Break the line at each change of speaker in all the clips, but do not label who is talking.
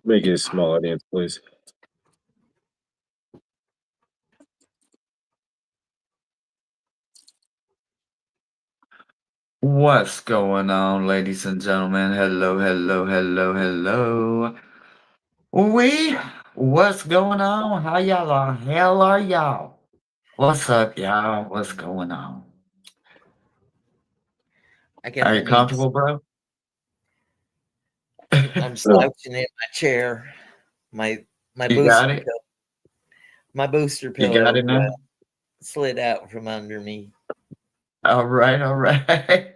Make it a small audience, please.
What's going on, ladies and gentlemen? Hello, hello, hello, hello. What's going on? How y'all are? Hell are y'all? What's up, y'all? What's going on?
I guess
Are you comfortable, bro?
I'm slouching in my chair. My
You
booster
got it?
pillow, my booster
You got
pillow
it now?
slid out from under me.
All right, all right.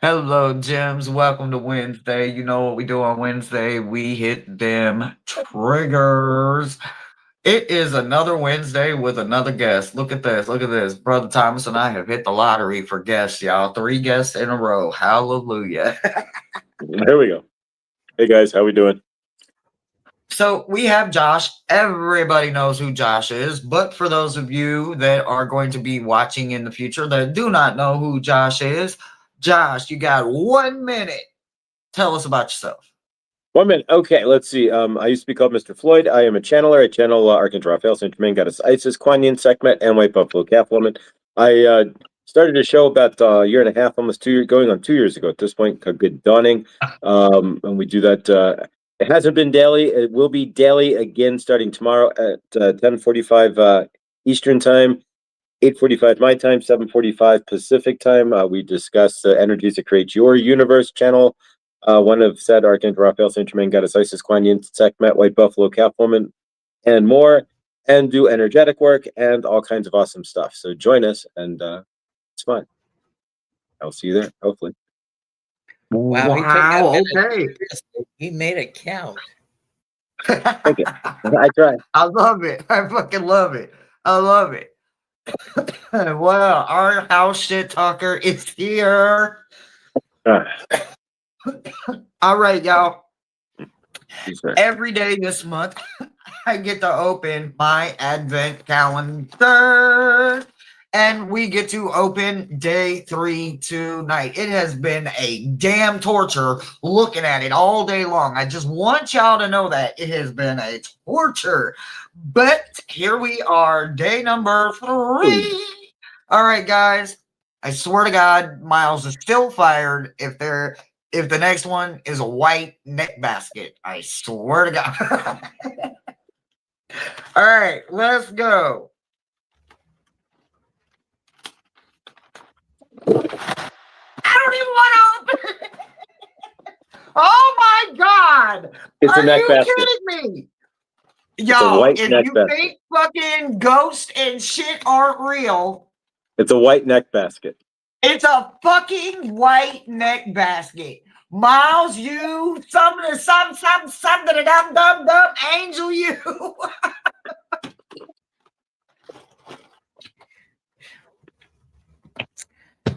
Hello, Gems. Welcome to Wednesday. You know what we do on Wednesday? We hit them triggers. It is another Wednesday with another guest. Look at this. Look at this. Brother Thomas and I have hit the lottery for guests, y'all. 3 guests in a row. Hallelujah.
There we go. Hey guys, how we doing?
So we have Josh. Everybody knows who Josh is, but for those of you that are going to be watching in the future that do not know who Josh is, Josh, you got 1 minute. Tell us about yourself.
1 minute. Okay, let's see. I used to be called Mr. Floyd. I am a channeler. I channel Archangel Raphael, Saint Germain, Goddess Isis, Kuan Yin, Sekhmet, and White Buffalo Calf Woman. I started a show about a year and a half, almost 2 years, going on 2 years ago at this point, called Good Dawning. And we do that. It hasn't been daily. It will be daily again starting tomorrow at 10:45 Eastern Time, 8:45 my time, 7:45 Pacific Time. We discuss the energies that create your universe. Channel one of said Archangel Raphael, Saint Germain, Goddess Isis, Kuan Yin, Sekhmet, White Buffalo, Calf Woman, and more, and do energetic work and all kinds of awesome stuff. So join us, and it's fun. I'll see you there, hopefully.
Wow,
Okay.
He made it count.
Thank you. I try.
I love it. I fucking love it. I love it. Well, our house shit talker is here. All right, y'all. Every day this month, I get to open my advent calendar. And we get to open day 3 tonight. It has been a damn torture looking at it all day long. I just want y'all to know that it has been a torture. But here we are, day number 3. All right, guys. I swear to God, Miles is still fired if the next one is a white neck basket. I swear to God. All right, let's go. I don't even want to open it. Oh my God.
It's
Are
a neck
you
basket.
kidding me?
It's a
Yo,
white
if
neck
you
basket.
think fucking ghosts and shit aren't real,
It's a white neck basket.
it's a fucking white neck basket. Miles, you something dum angel you.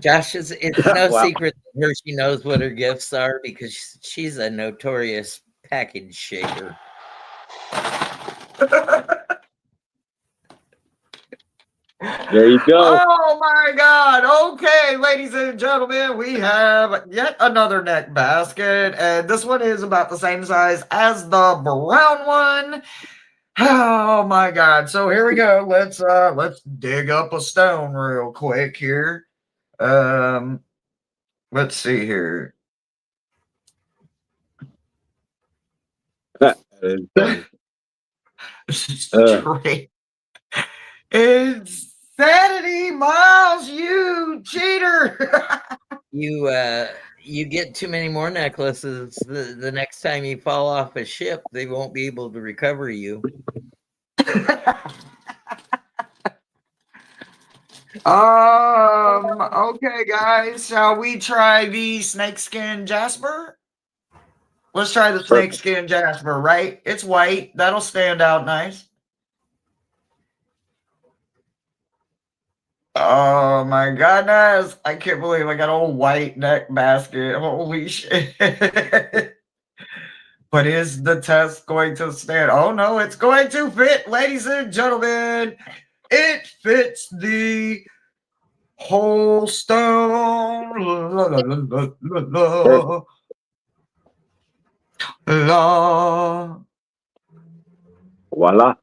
Josh, it's no
Wow.
secret that she knows what her gifts are because she's a notorious package shaker.
There you go.
Oh my God. Okay, ladies and gentlemen, we have yet another neck basket, and this one is about the same size as the brown one. Oh my God. So here we go. Let's dig up a stone real quick here. Let's see here. Straight. Insanity, Miles, you cheater.
You get too many more necklaces. The next time you fall off a ship, they won't be able to recover you.
Okay, guys, shall we try the snakeskin jasper? Let's try the snakeskin jasper, right? It's white. That'll stand out nice. Oh my goodness. I can't believe I got a white neck basket. Holy shit. But is the test going to stand? Oh no, it's going to fit, ladies and gentlemen. It fits the whole stone. La.
Voila.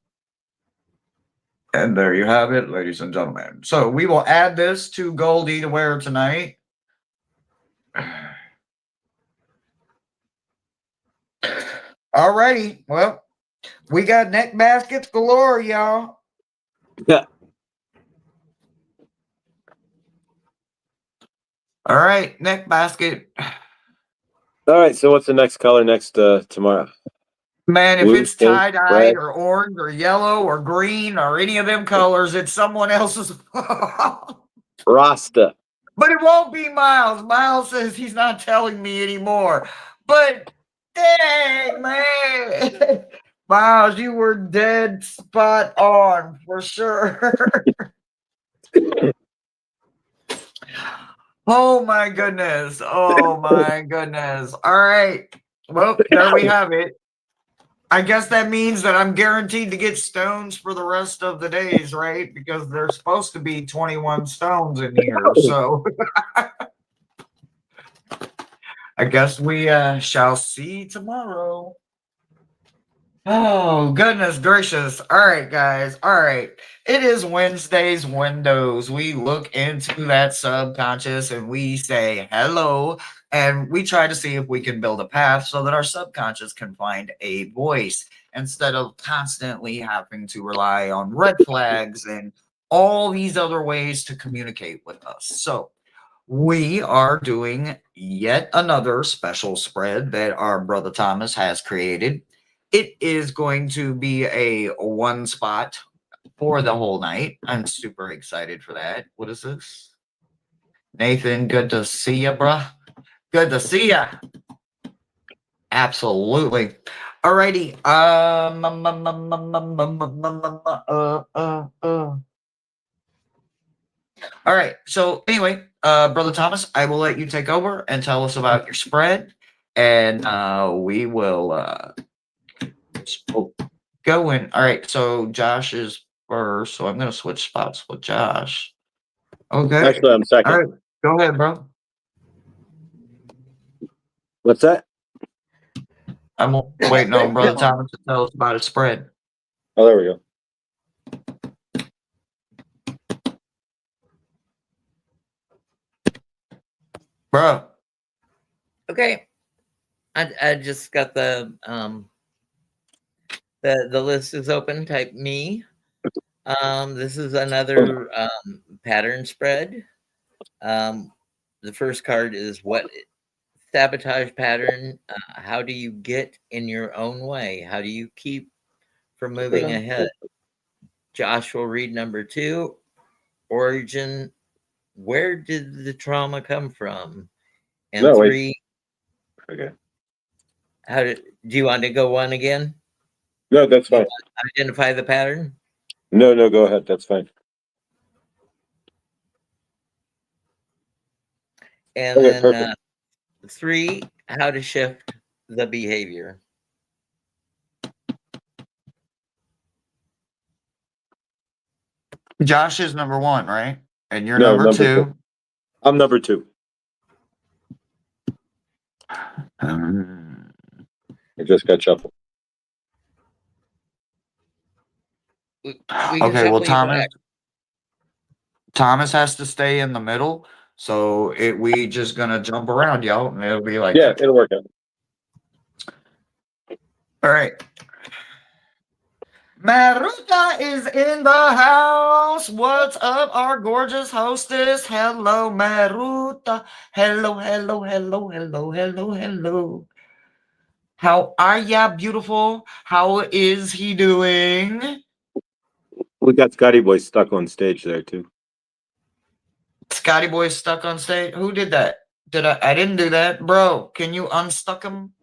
And there you have it, ladies and gentlemen. So we will add this to Goldie to wear tonight. Alrighty. Well, we got neck baskets galore, y'all.
Yeah.
All right, neck basket.
All right. So what's the next color next tomorrow?
Man, if
Blue,
it's
pink,
tie-dyed
red.
or orange or yellow or green or any of them colors, it's someone else's.
Rasta.
But it won't be Miles. Miles says he's not telling me anymore. But dang, man. Miles, you were dead spot on for sure. Oh my goodness. Oh my goodness. All right. Well, there we have it. I guess that means that I'm guaranteed to get stones for the rest of the days, right? Because there's supposed to be 21 stones in here. So I guess we shall see tomorrow. Oh, goodness gracious. All right, guys. All right. It is Wednesday's Windows. We look into that subconscious and we say hello, and we try to see if we can build a path so that our subconscious can find a voice instead of constantly having to rely on red flags and all these other ways to communicate with us. So, we are doing yet another special spread that our brother Thomas has created. It is going to be a one spot for the whole night. I'm super excited for that. What is this? Nathan, good to see you, bruh. Good to see ya. Absolutely. Alrighty. All right. So anyway, Brother Thomas, I will let you take over and tell us about your spread, and we will go in. All right. So Josh is first, so I'm going to switch spots with Josh. Okay.
Actually, I'm second.
All right. Go ahead, bro.
What's that?
I'm waiting on Brother Thomas to tell us about his spread.
Oh, there we go.
Bro.
Okay. I just got the list is open. Type me. This is another pattern spread. The first card is what sabotage pattern. How do you get in your own way? How do you keep from moving ahead? Josh will read number 2. Origin. Where did the trauma come from? And
No,
3.
Okay.
Do you want to go 1 again?
No, that's fine.
Identify the pattern.
No, go ahead. That's fine.
And
Okay,
then 3, how to shift the behavior.
Josh is number 1, right? And you're
No,
number 2.
I'm number 2. I just got shuffled.
Okay, well, Thomas has to stay in the middle. So we just gonna jump around, y'all, and it'll be like,
yeah, it'll work out.
All right. Maruta is in the house. What's up, our gorgeous hostess? Hello, Maruta. Hello. How are ya, beautiful? How is he doing?
We got Scotty Boy stuck on stage there too.
Scotty Boy stuck on stage. Who did that? I didn't do that, bro. Can you unstuck him?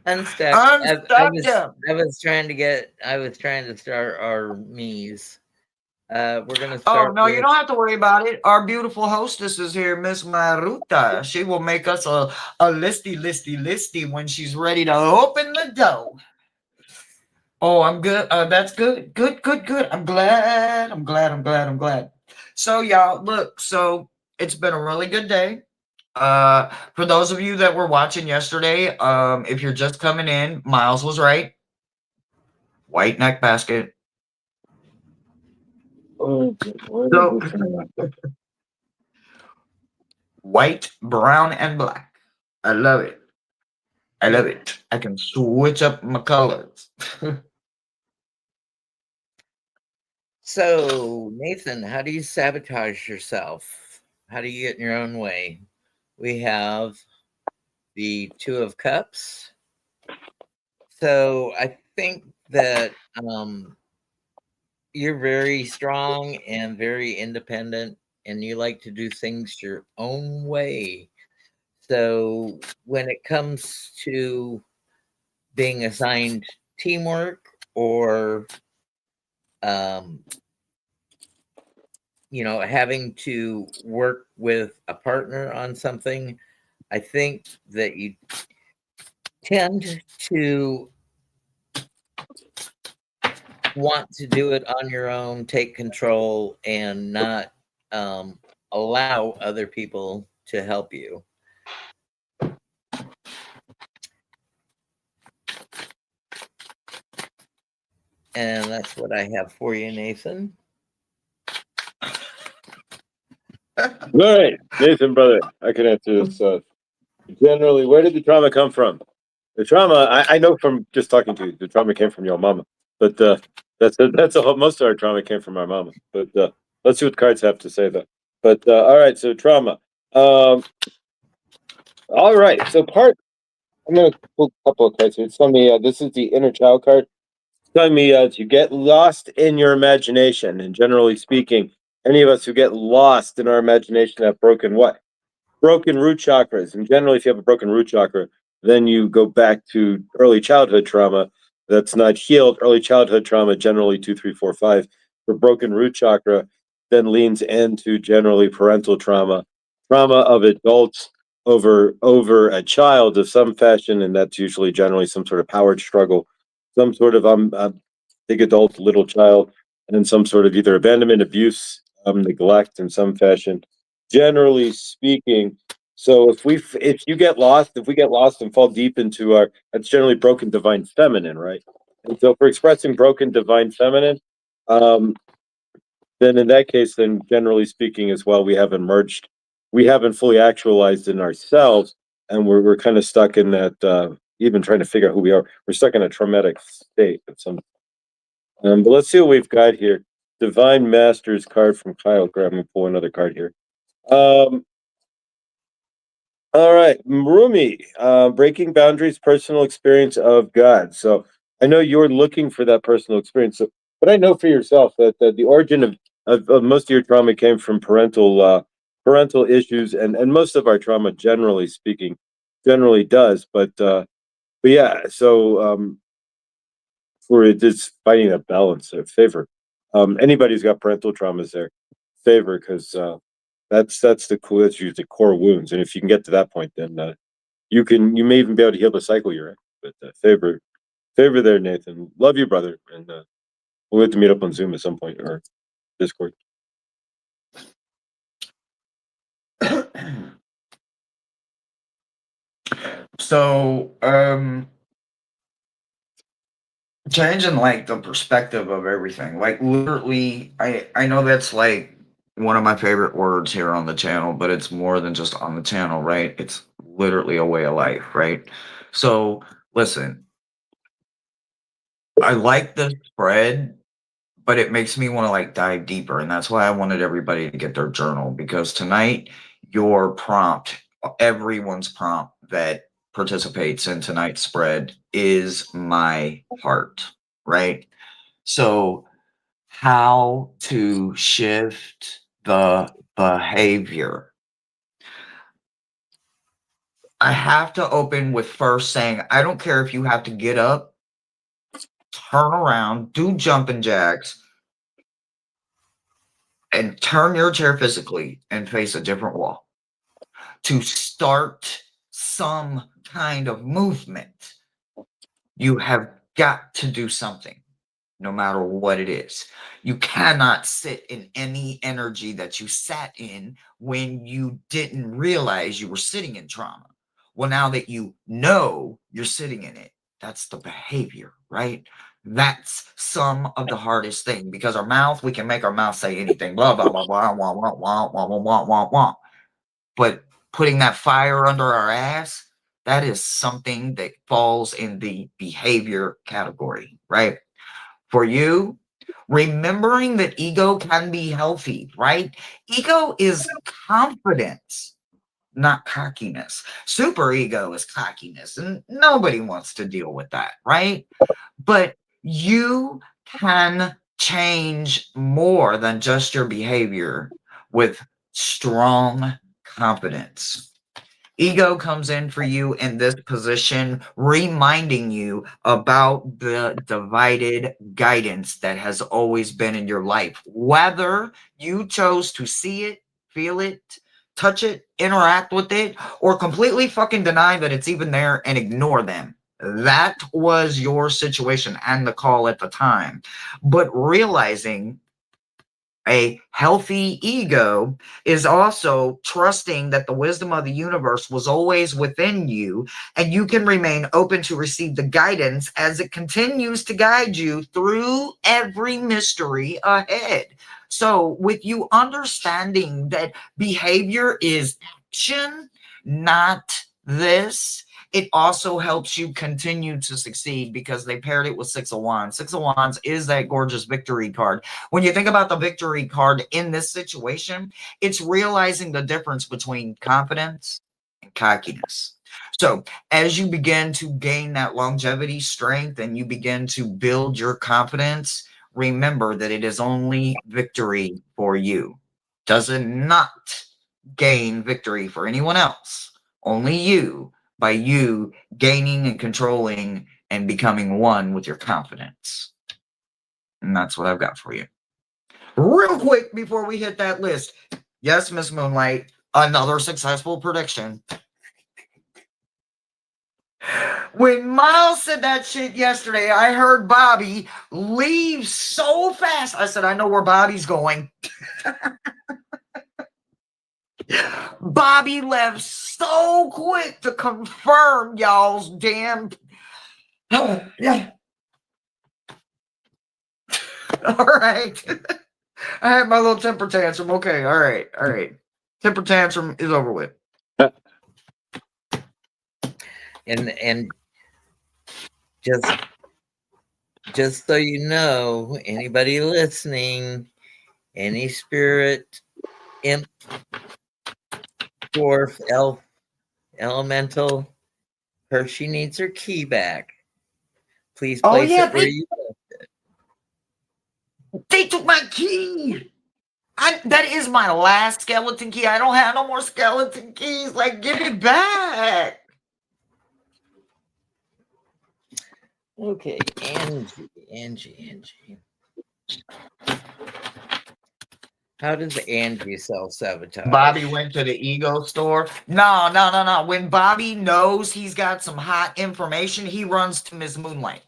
Unstuck.
Unstuck him.
I was trying to start our me's. We're gonna
Oh
start.
no, you don't have to worry about it. Our beautiful hostess is here, Miss Maruta. She will make us a listy when she's ready to open the door. Oh, I'm good. That's good. Good. I'm glad. So y'all, look. So it's been a really good day. For those of you that were watching yesterday, if you're just coming in, Miles was right. White neck basket.
Oh,
So, white, brown, and black. I love it. I love it. I can switch up my colors.
So, Nathan, how do you sabotage yourself? How do you get in your own way? We have the Two of Cups. So, I think that you're very strong and very independent, and you like to do things your own way. So, when it comes to being assigned teamwork or having to work with a partner on something, I think that you tend to want to do it on your own, take control, and not allow other people to help you. And that's what I have for you, Nathan.
All right, Nathan, brother, I can answer this. Generally, where did the trauma come from? The trauma, I know from just talking to you, the trauma came from your mama. But that's a whole, most of our trauma came from our mama. But let's see what cards have to say though. But all right, so trauma. All right, so I'm gonna pull a couple of cards here. It's telling me this is the inner child card. It's telling me to get lost in your imagination, and generally speaking, any of us who get lost in our imagination have broken what? Broken root chakras. And generally, if you have a broken root chakra, then you go back to early childhood trauma that's not healed. Early childhood trauma, generally 2, 3, 4, 5. For broken root chakra, then leans into generally parental trauma, trauma of adults over a child of some fashion, and that's usually generally some sort of power struggle, some sort of big adult, little child, and then some sort of either abandonment, abuse, neglect in some fashion. Generally speaking, so if we get lost and fall deep into that's generally broken divine feminine, right? And so if we're expressing broken divine feminine, then in that case, then generally speaking as well, we haven't fully actualized in ourselves, and we're kind of stuck in that, even trying to figure out who we are. We're stuck in a traumatic state of some. But let's see what we've got here. Divine Masters card from Kyle. Grab me, pull another card here. All right, Rumi, breaking boundaries, personal experience of God. So I know you're looking for that personal experience, but I know for yourself that the origin of most of your trauma came from parental issues, and most of our trauma, generally speaking, generally does. But yeah, so for it is finding that balance, favor. Anybody who's got parental traumas there, favor, because that's usually the core wounds, and if you can get to that point, then you may even be able to heal the cycle you're in. But favor there, Nathan. Love you, brother, and we'll have to meet up on Zoom at some point or Discord.
So, changing like the perspective of everything. Like literally, I know that's like one of my favorite words here on the channel, but it's more than just on the channel, right? It's literally a way of life, right? So listen, I like the spread, but it makes me want to like dive deeper, and that's why I wanted everybody to get their journal, because tonight your prompt, everyone's prompt that participates in tonight's spread is my heart, right? So how to shift the behavior. I have to open with first saying, I don't care if you have to get up, turn around, do jumping jacks, and turn your chair physically and face a different wall to start some kind of movement. You have got to do something. no matter what it is. You cannot sit in any energy that you sat in when you didn't realize you were sitting in trauma. Well, now that you know you're sitting in it, that's the behavior, right? That's some of the hardest thing, because our mouth, we can make our mouth say anything, blah, blah, blah, blah, blah, blah, blah, blah, blah, blah, blah, blah. But putting that fire under our ass, that is something that falls in the behavior category, right? For you, remembering that ego can be healthy, right? Ego is confidence, not cockiness. Super ego is cockiness, and nobody wants to deal with that, right? But you can change more than just your behavior with strong confidence. Ego comes in for you in this position, reminding you about the divided guidance that has always been in your life. Whether you chose to see it, feel it, touch it, interact with it, or completely fucking deny that it's even there and ignore them. That was your situation and the call at the time. But realizing a healthy ego is also trusting that the wisdom of the universe was always within you, and you can remain open to receive the guidance as it continues to guide you through every mystery ahead. So, with you understanding that behavior is action, not this, it also helps you continue to succeed, because they paired it with Six of Wands. Six of Wands is that gorgeous victory card. When you think about the victory card in this situation, it's realizing the difference between confidence and cockiness. So as you begin to gain that longevity, strength, and you begin to build your confidence, remember that it is only victory for you. Does it not gain victory for anyone else? Only you, by you gaining and controlling and becoming one with your confidence. And that's what I've got for you. Real quick before we hit that list. Yes, Miss Moonlight, another successful prediction. When Miles said that shit yesterday, I heard Bobby leave so fast. I said, I know where Bobby's going. Bobby left so quick to confirm y'all's damn. Yeah. All right. I had my little temper tantrum. Okay. All right. All right. Temper tantrum is over with.
And just so you know, anybody listening, any spirit, imp, dwarf, elf, elemental, Hershey needs her key back. Please place it where you left it.
They took my key. That is my last skeleton key. I don't have no more skeleton keys. Like, give it back.
Okay, Angie. How does Angie self-sabotage?
Bobby went to the ego store. No. When Bobby knows he's got some hot information, he runs to Ms. Moonlight.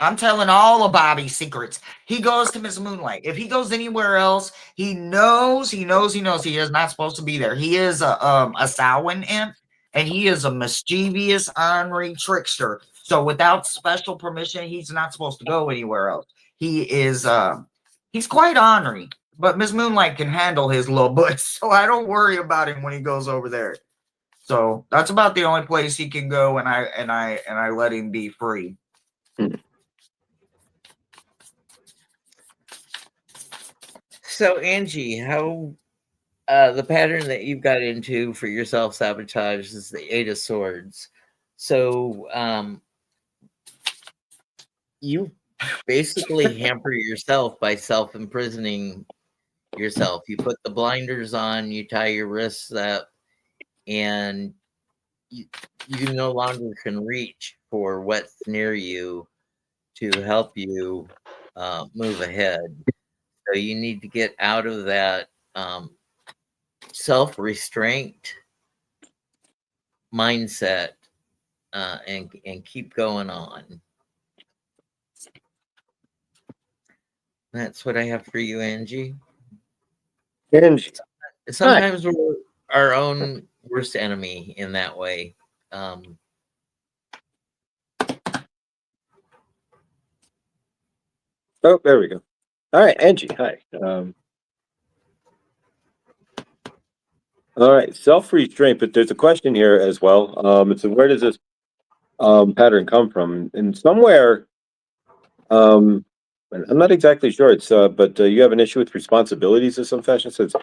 I'm telling all of Bobby's secrets. He goes to Miss Moonlight. If he goes anywhere else, he knows he is not supposed to be there. He is a Samhain imp, and he is a mischievous, ornery trickster. So without special permission, he's not supposed to go anywhere else. He is he's quite ornery, but Miss Moonlight can handle his little butt, so I don't worry about him when he goes over there. So that's about the only place he can go, and I let him be free.
So Angie, how the pattern that you've got into for your self-sabotage is the Eight of Swords. So you basically hamper yourself by self-imprisoning yourself. You put the blinders on, you tie your wrists up, and you no longer can reach for what's near you to help you move ahead. So you need to get out of that self-restraint mindset and keep going on. That's what I have for you, Angie.
Angie.
Sometimes we're our own worst enemy in that way.
Oh, there we go. All right, Angie. Hi. All right, self-restraint, but there's a question here as well. It's where does this pattern come from? And somewhere, and I'm not exactly sure. It's but you have an issue with responsibilities of some fashion. So it's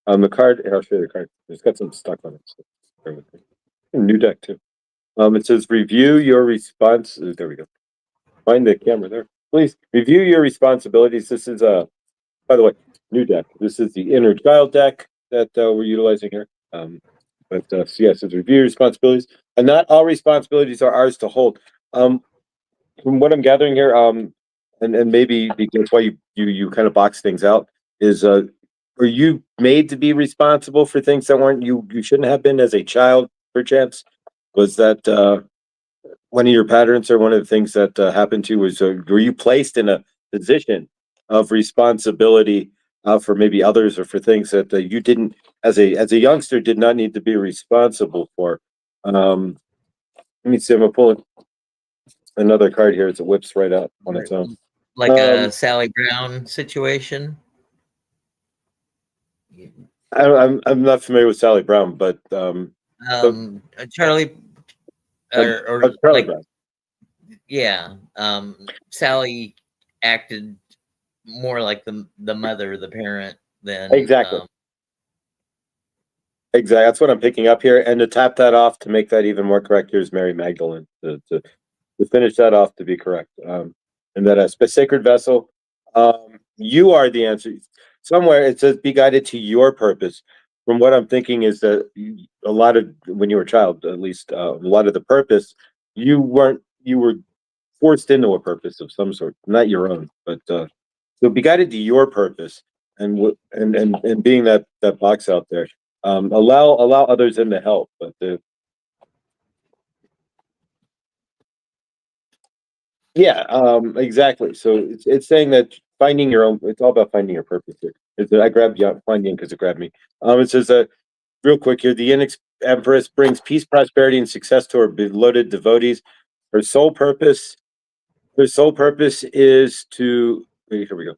the card. Here, I'll show you the card. It's got some stuck on it. So bear with me. New deck too. It says review your response. There we go. Find the camera there, please. Review your responsibilities. This is by the way, new deck. This is the inner child deck that we're utilizing here. So yes, it's review responsibilities, and not all responsibilities are ours to hold. From what I'm gathering here, and maybe that's why you kind of box things out is were you made to be responsible for things that weren't you shouldn't have been as a child, perchance? Was that one of your patterns or one of the things that happened to you? Was were you placed in a position of responsibility for maybe others or for things that you didn't as a youngster did not need to be responsible for? Let me see. I'm gonna pull another card here. It whips right out on its own.
Like a Sally Brown situation.
I'm not familiar with Sally Brown, but
Charlie or
Charlie
like
Brown.
Yeah, Sally acted more like the mother, the parent, than
Exactly. Exactly. That's what I'm picking up here. And to tap that off to make that even more correct, here's Mary Magdalene to finish that off to be correct. And that as a sacred vessel, you are the answer. Somewhere it says be guided to your purpose. From what I'm thinking is that a lot of when you were a child, at least a lot of the purpose, you were forced into a purpose of some sort, not your own, but so be guided to your purpose and being that box out there. Allow others in to help, but yeah, exactly. So it's saying that finding your own. It's all about finding your purpose here. I grabbed Kuan Yin because it grabbed me. It says real quick here. The Empress brings peace, prosperity, and success to her beloved devotees. Her sole purpose. Her sole purpose is to. Here we go.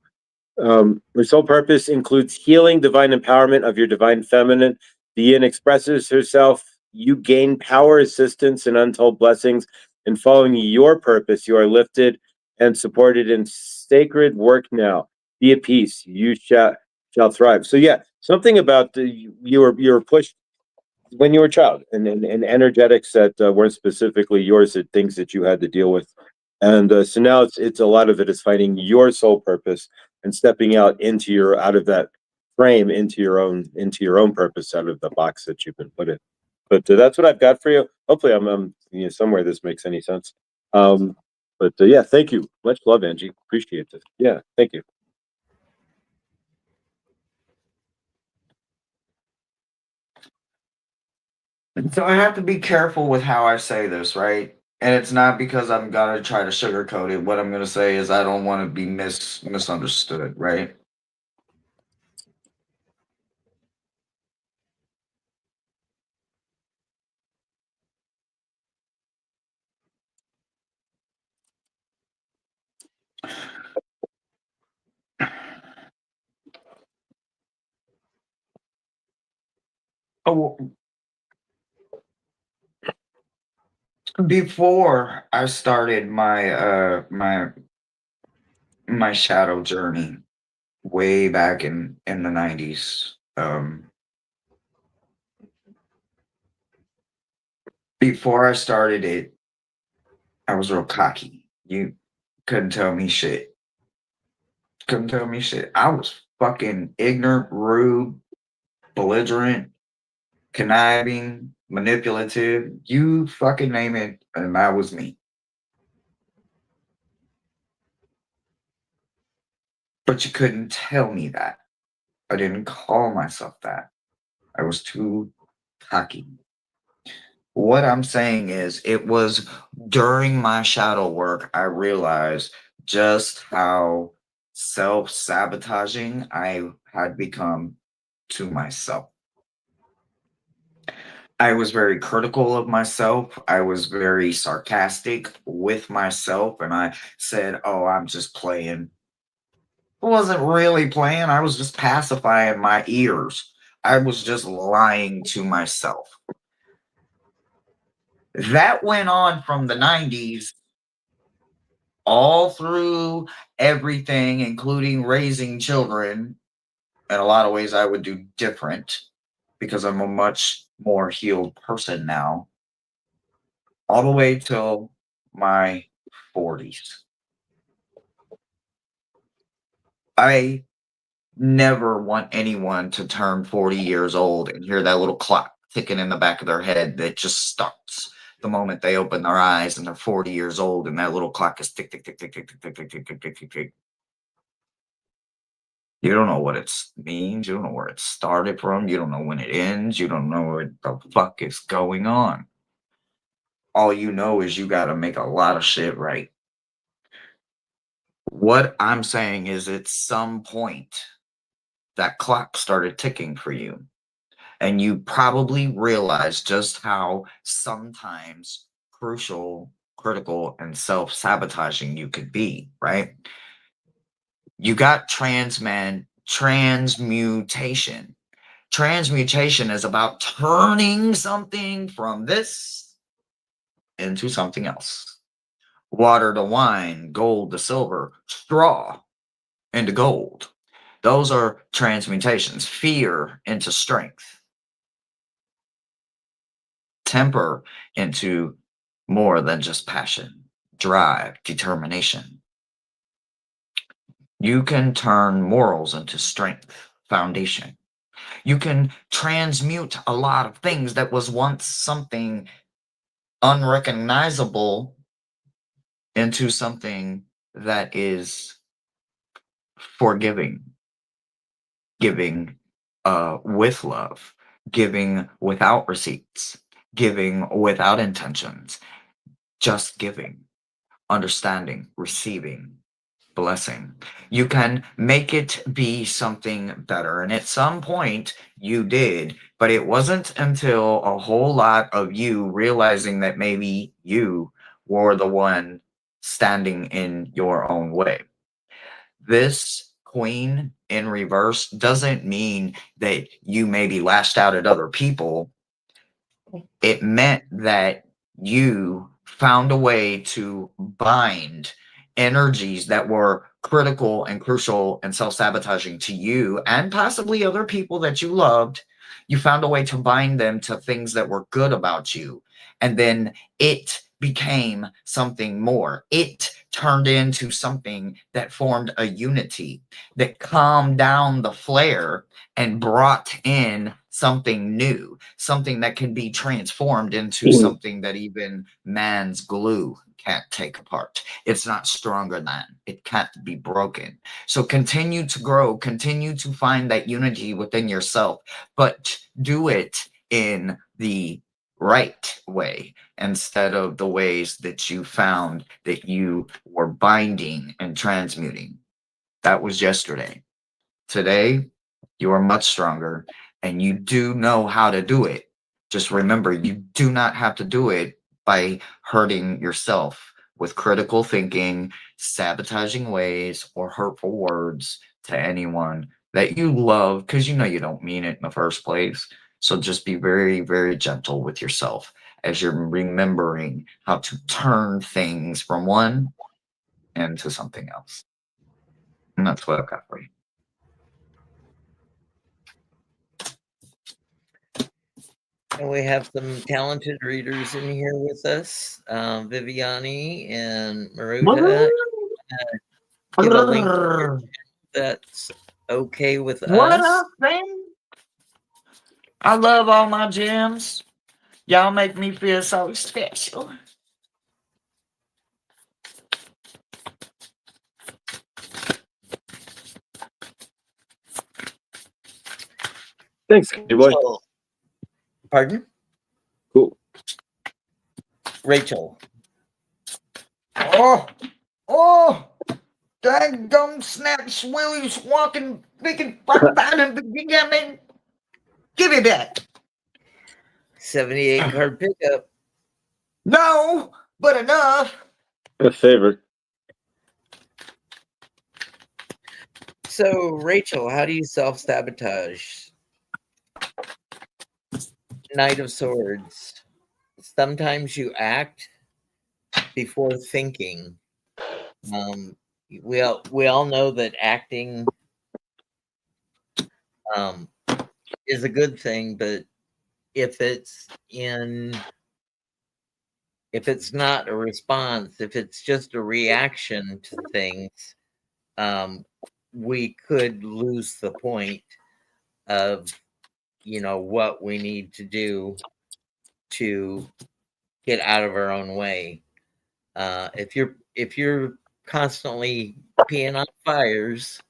Her sole purpose includes healing, divine empowerment of your divine feminine. The yin expresses herself. You gain power, assistance, and untold blessings. In following your purpose, you are lifted and supported in sacred work now. Be at peace. You shall thrive. So yeah, something about you were pushed when you were a child and energetics that weren't specifically yours, that things that you had to deal with. And so now it's a lot of it is finding your soul purpose and stepping out out of that frame into your own purpose out of the box that you've been put in. But that's what I've got for you. Hopefully I'm somewhere this makes any sense. But yeah, thank you. Much love, Angie. Appreciate this. Yeah, thank you.
So I have to be careful with how I say this, right? And it's not because I'm gonna try to sugarcoat it. What I'm gonna say is I don't want to be misunderstood, right? Oh, before I started my shadow journey way back in the 90s, before I started it, I was real cocky. You couldn't tell me shit. Couldn't tell me shit. I was fucking ignorant, rude, belligerent, conniving, manipulative. You fucking name it, and that was me. But you couldn't tell me that. I didn't call myself that. I was too cocky. What I'm saying is, it was during my shadow work I realized just how self-sabotaging I had become to myself. I was very critical of myself. I was very sarcastic with myself, and I said, oh, I'm just playing. I wasn't really playing. I was just pacifying my ears. I was just lying to myself. That went on from the 90s all through everything, including raising children. In a lot of ways, I would do different because I'm a much more healed person now, all the way till my 40s. I never want anyone to turn 40 years old and hear that little clock ticking in the back of their head that just starts the moment they open their eyes and they're 40 years old, and that little clock is tick, tick, tick, tick, tick, tick, tick, tick, tick, tick, tick, tick, tick. You don't know what it means. You don't know where it started from. You don't know when it ends. You don't know what the fuck is going on. All you know is you got to make a lot of shit right. What I'm saying is at some point, that clock started ticking for you. And you probably realized just how sometimes crucial, critical, and self-sabotaging you could be, right? You got transmutation. Transmutation is about turning something from this into something else. Water to wine, gold to silver, straw into gold. Those are transmutations. Fear into strength. Temper into more than just passion, drive, determination. You can turn morals into strength, foundation. You can transmute a lot of things that was once something unrecognizable into something that is forgiving, giving with love, giving without receipts, giving without intentions, just giving, understanding, receiving, blessing. You can make it be something better. And at some point you did, but it wasn't until a whole lot of you realizing that maybe you were the one standing in your own way. This Queen in reverse doesn't mean that you maybe lashed out at other people. It meant that you found a way to bind energies that were critical and crucial and self-sabotaging to you and possibly other people that you loved. You found a way to bind them to things that were good about you. And then it became something more. It turned into something that formed a unity that calmed down the flare and brought in something new, something that can be transformed into something that even man's glue can't take apart. It's not stronger than, it can't be broken. So continue to grow, continue to find that unity within yourself, but do it in the right way instead of the ways that you found that you were binding and transmuting. That was yesterday. Today, you are much stronger and you do know how to do it. Just remember, you do not have to do it by hurting yourself with critical thinking, sabotaging ways, or hurtful words to anyone that you love, because you know you don't mean it in the first place. So just be very, very gentle with yourself as you're remembering how to turn things from one into something else. And that's what I've got for you.
And we have some talented readers in here with us, Viviani and Maruta. Give a link to your channel that's okay with
What
us.
up, man? I love all my gems. Y'all make me feel so special.
Thanks, Kitty boy.
Rachel. Pardon?
Cool.
Rachel.
Oh, Dag gum snap swillies walking freaking and give me that.
78 card pickup.
No, but enough.
A favorite.
So, Rachel, how do you self-sabotage? Knight of Swords. Sometimes you act before thinking. We all know that acting is a good thing, but if it's not a response, if it's just a reaction to things, we could lose the point of what we need to do to get out of our own way. If you're constantly peeing on fires,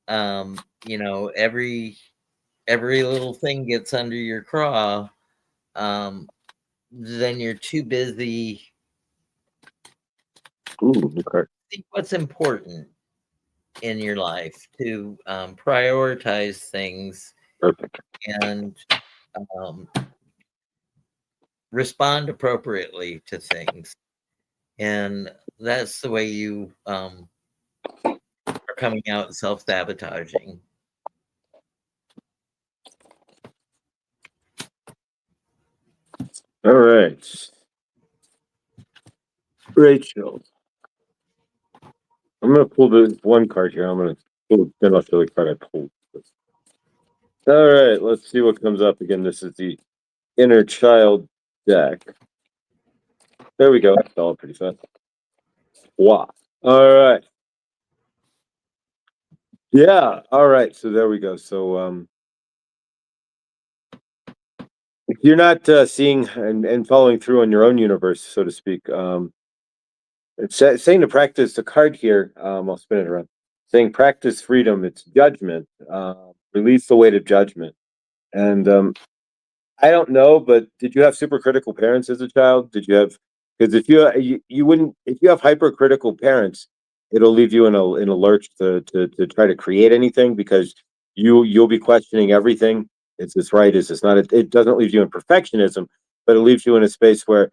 every little thing gets under your craw, then you're too busy.
Ooh, okay.
Think what's important in your life to prioritize things.
Perfect.
And respond appropriately to things, and that's the way you are coming out self-sabotaging.
All right, Rachel. I'm gonna pull the one card here. I'm gonna pull the off the card I pulled. All right, let's see what comes up again. This is the Inner Child deck. There we go. I fell pretty fast. Wow. All right. Yeah. All right. So there we go. So if you're not seeing and following through on your own universe, so to speak, it's saying to practice the card here. I'll spin it around. Saying practice freedom. It's judgment. Release the weight of judgment. And I don't know, but did you have super critical parents as a child? Did you have? Because if you wouldn't, if you have hypercritical parents, it'll leave you in a lurch to try to create anything, because you'll be questioning everything. Is this right? Is this not? It doesn't leave you in perfectionism, but it leaves you in a space where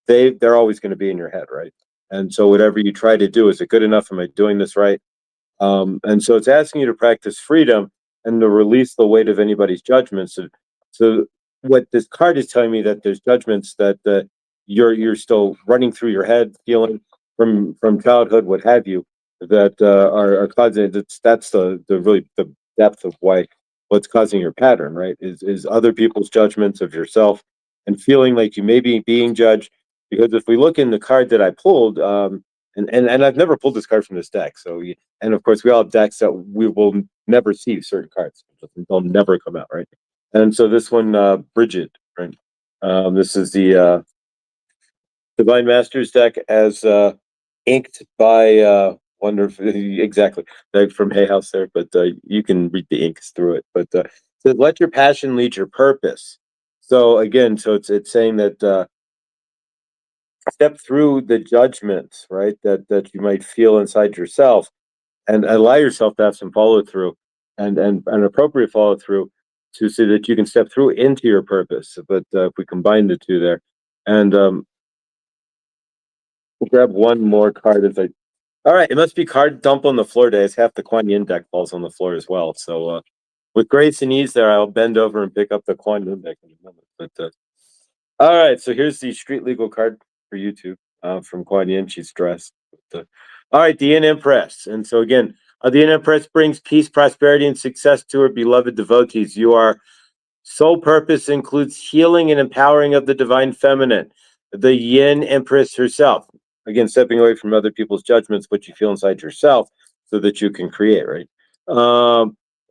they're always going to be in your head, right? And so whatever you try to do, is it good enough? Am I doing this right? And so it's asking you to practice freedom and to release the weight of anybody's judgments. So what this card is telling me, that there's judgments that you're still running through your head, feeling from childhood, what have you, that are causing. That's the really the depth of what's causing your pattern, right? Is other people's judgments of yourself, and feeling like you may be being judged. Because if we look in the card that I pulled, and I've never pulled this card from this deck, so and of course we all have decks that we will never see certain cards; they'll never come out, right? And so this one, Bridget, right? This is the Divine Masters deck, as inked by wonderful, exactly, like from Hay House there. But you can read the inks through it. But so let your passion lead your purpose. So again, so it's saying that step through the judgments, right? That you might feel inside yourself, and allow yourself to have some follow through, and an appropriate follow through, to so that you can step through into your purpose. But if we combine the two there, and we'll grab one more card as I. All right, it must be card dump on the floor day. It's half the Kuan Yin deck falls on the floor as well. So with grace and ease, there, I'll bend over and pick up the Kuan Yin deck in a moment. But all right, so here's the street legal card for you two from Kuan Yin. She's dressed. But, all right, the Yin Empress. And so again, the Yin Empress brings peace, prosperity, and success to her beloved devotees. Your sole purpose includes healing and empowering of the divine feminine, the Yin Empress herself. Again, stepping away from other people's judgments, what you feel inside yourself, so that you can create, right?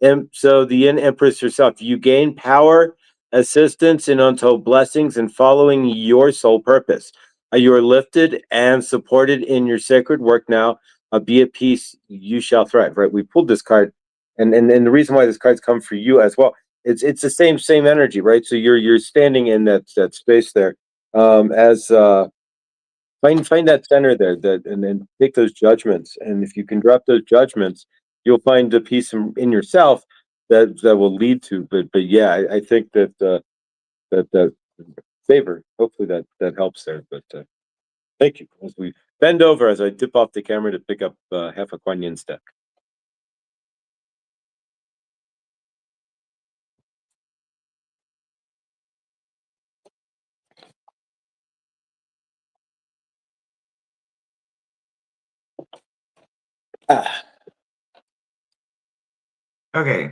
And so the Yin Empress herself, you gain power, assistance, and untold blessings in following your soul purpose. You are lifted and supported in your sacred work now. Be at peace, you shall thrive, right? We pulled this card, and the reason why this card's come for you as well, it's the same energy, right? So you're standing in that space there, as find that center there, that, and then take those judgments. And if you can drop those judgments, you'll find a peace in yourself that will lead to. But yeah, I think that that favor. Hopefully that helps there. But thank you. As we bend over, as I dip off the camera to pick up half a Kuan Yin stack. Ah.
Okay.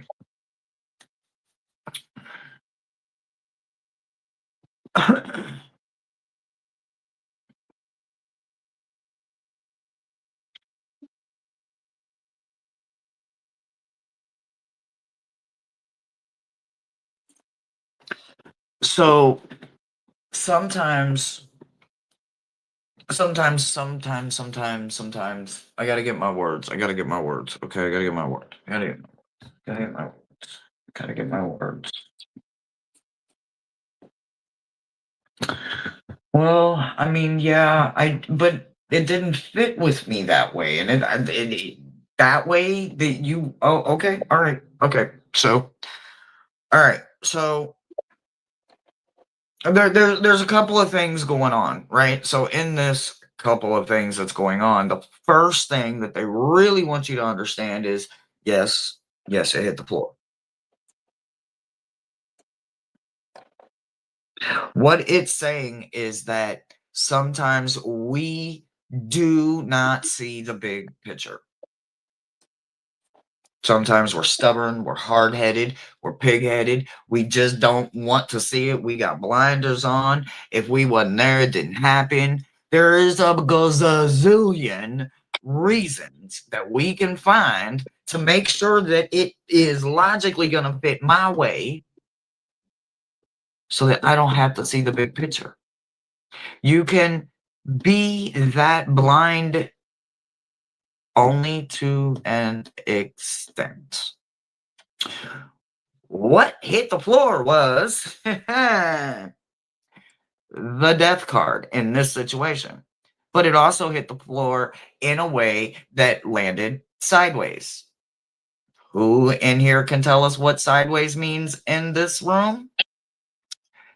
So sometimes I gotta get my words. Okay, I gotta get my words. Gotta get my words. Well, I mean, yeah, but it didn't fit with me that way, and that way that you. Oh, okay, all right, okay. So, all right, so there's a couple of things going on, right? So in this couple of things that's going on, the first thing that they really want you to understand is yes, it hit the floor. What it's saying is that sometimes we do not see the big picture. Sometimes we're stubborn, we're hard-headed, we're pig-headed. We just don't want to see it. We got blinders on. If we wasn't there, it didn't happen. There is a gazillion reasons that we can find to make sure that it is logically going to fit my way so that I don't have to see the big picture. You can be that blind only to an extent. What hit the floor was the death card in this situation. But it also hit the floor in a way that landed sideways. Who in here can tell us what sideways means in this room?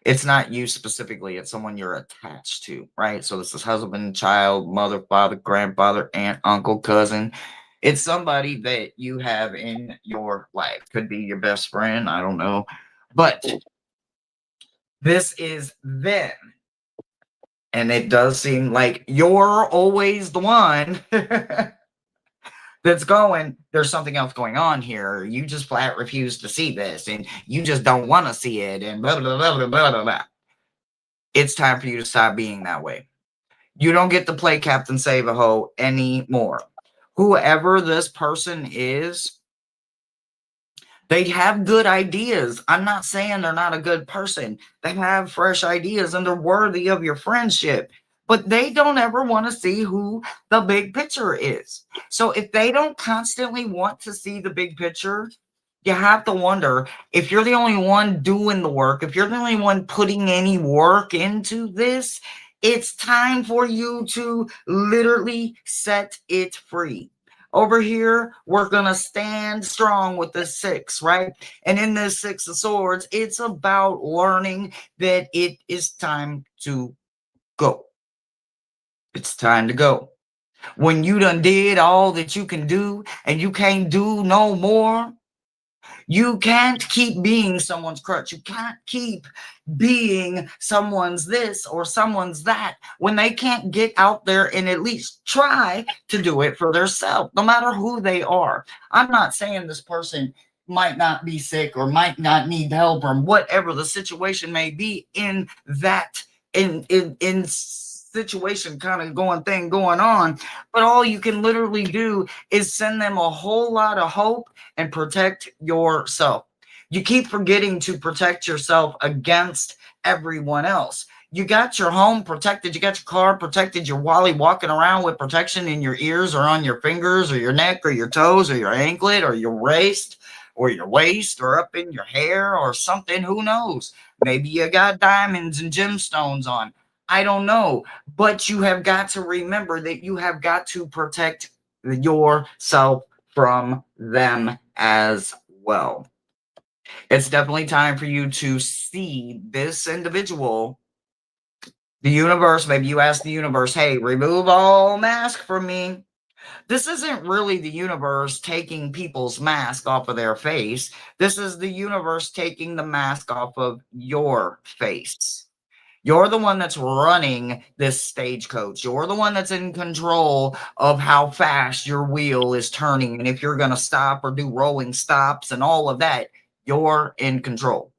It's not you specifically, it's someone you're attached to, right? So this is husband, child, mother, father, grandfather, aunt, uncle, cousin. It's somebody that you have in your life. Could be your best friend, I don't know. But this is them. And it does seem like you're always the one that's going, there's something else going on here. You just flat refuse to see this, and you just don't want to see it, and blah, blah, blah, blah, blah, blah, blah. It's time for you to stop being that way. You don't get to play Captain Save-A-Ho anymore. Whoever this person is, they have good ideas. I'm not saying they're not a good person. They have fresh ideas and they're worthy of your friendship. But they don't ever want to see who the big picture is. So if they don't constantly want to see the big picture, you have to wonder if you're the only one doing the work, if you're the only one putting any work into this, it's time for you to literally set it free. Over here, we're going to stand strong with the 6, right? And in this 6 of Swords, it's about learning that it is time to go. It's time to go. When you done did all that you can do and you can't do no more, you can't keep being someone's crutch. You can't keep being someone's this or someone's that when they can't get out there and at least try to do it for themselves, no matter who they are. I'm not saying this person might not be sick or might not need help or whatever the situation may be in that in situation kind of going on, but all you can literally do is send them a whole lot of hope and protect yourself. You keep forgetting to protect yourself against everyone else. You got your home protected, you got your car protected, you're walking around with protection in your ears or on your fingers or your neck or your toes or your anklet or your waist or up in your hair or something. Who knows? Maybe you got diamonds and gemstones on. I don't know. But you have got to remember that you have got to protect yourself from them as well. It's definitely time for you to see this individual, the universe. Maybe you ask the universe, hey, remove all mask from me. This isn't really the universe taking people's mask off of their face. This is the universe taking the mask off of your face. You're the one that's running this stagecoach. You're the one that's in control of how fast your wheel is turning. And if you're going to stop or do rolling stops and all of that, you're in control.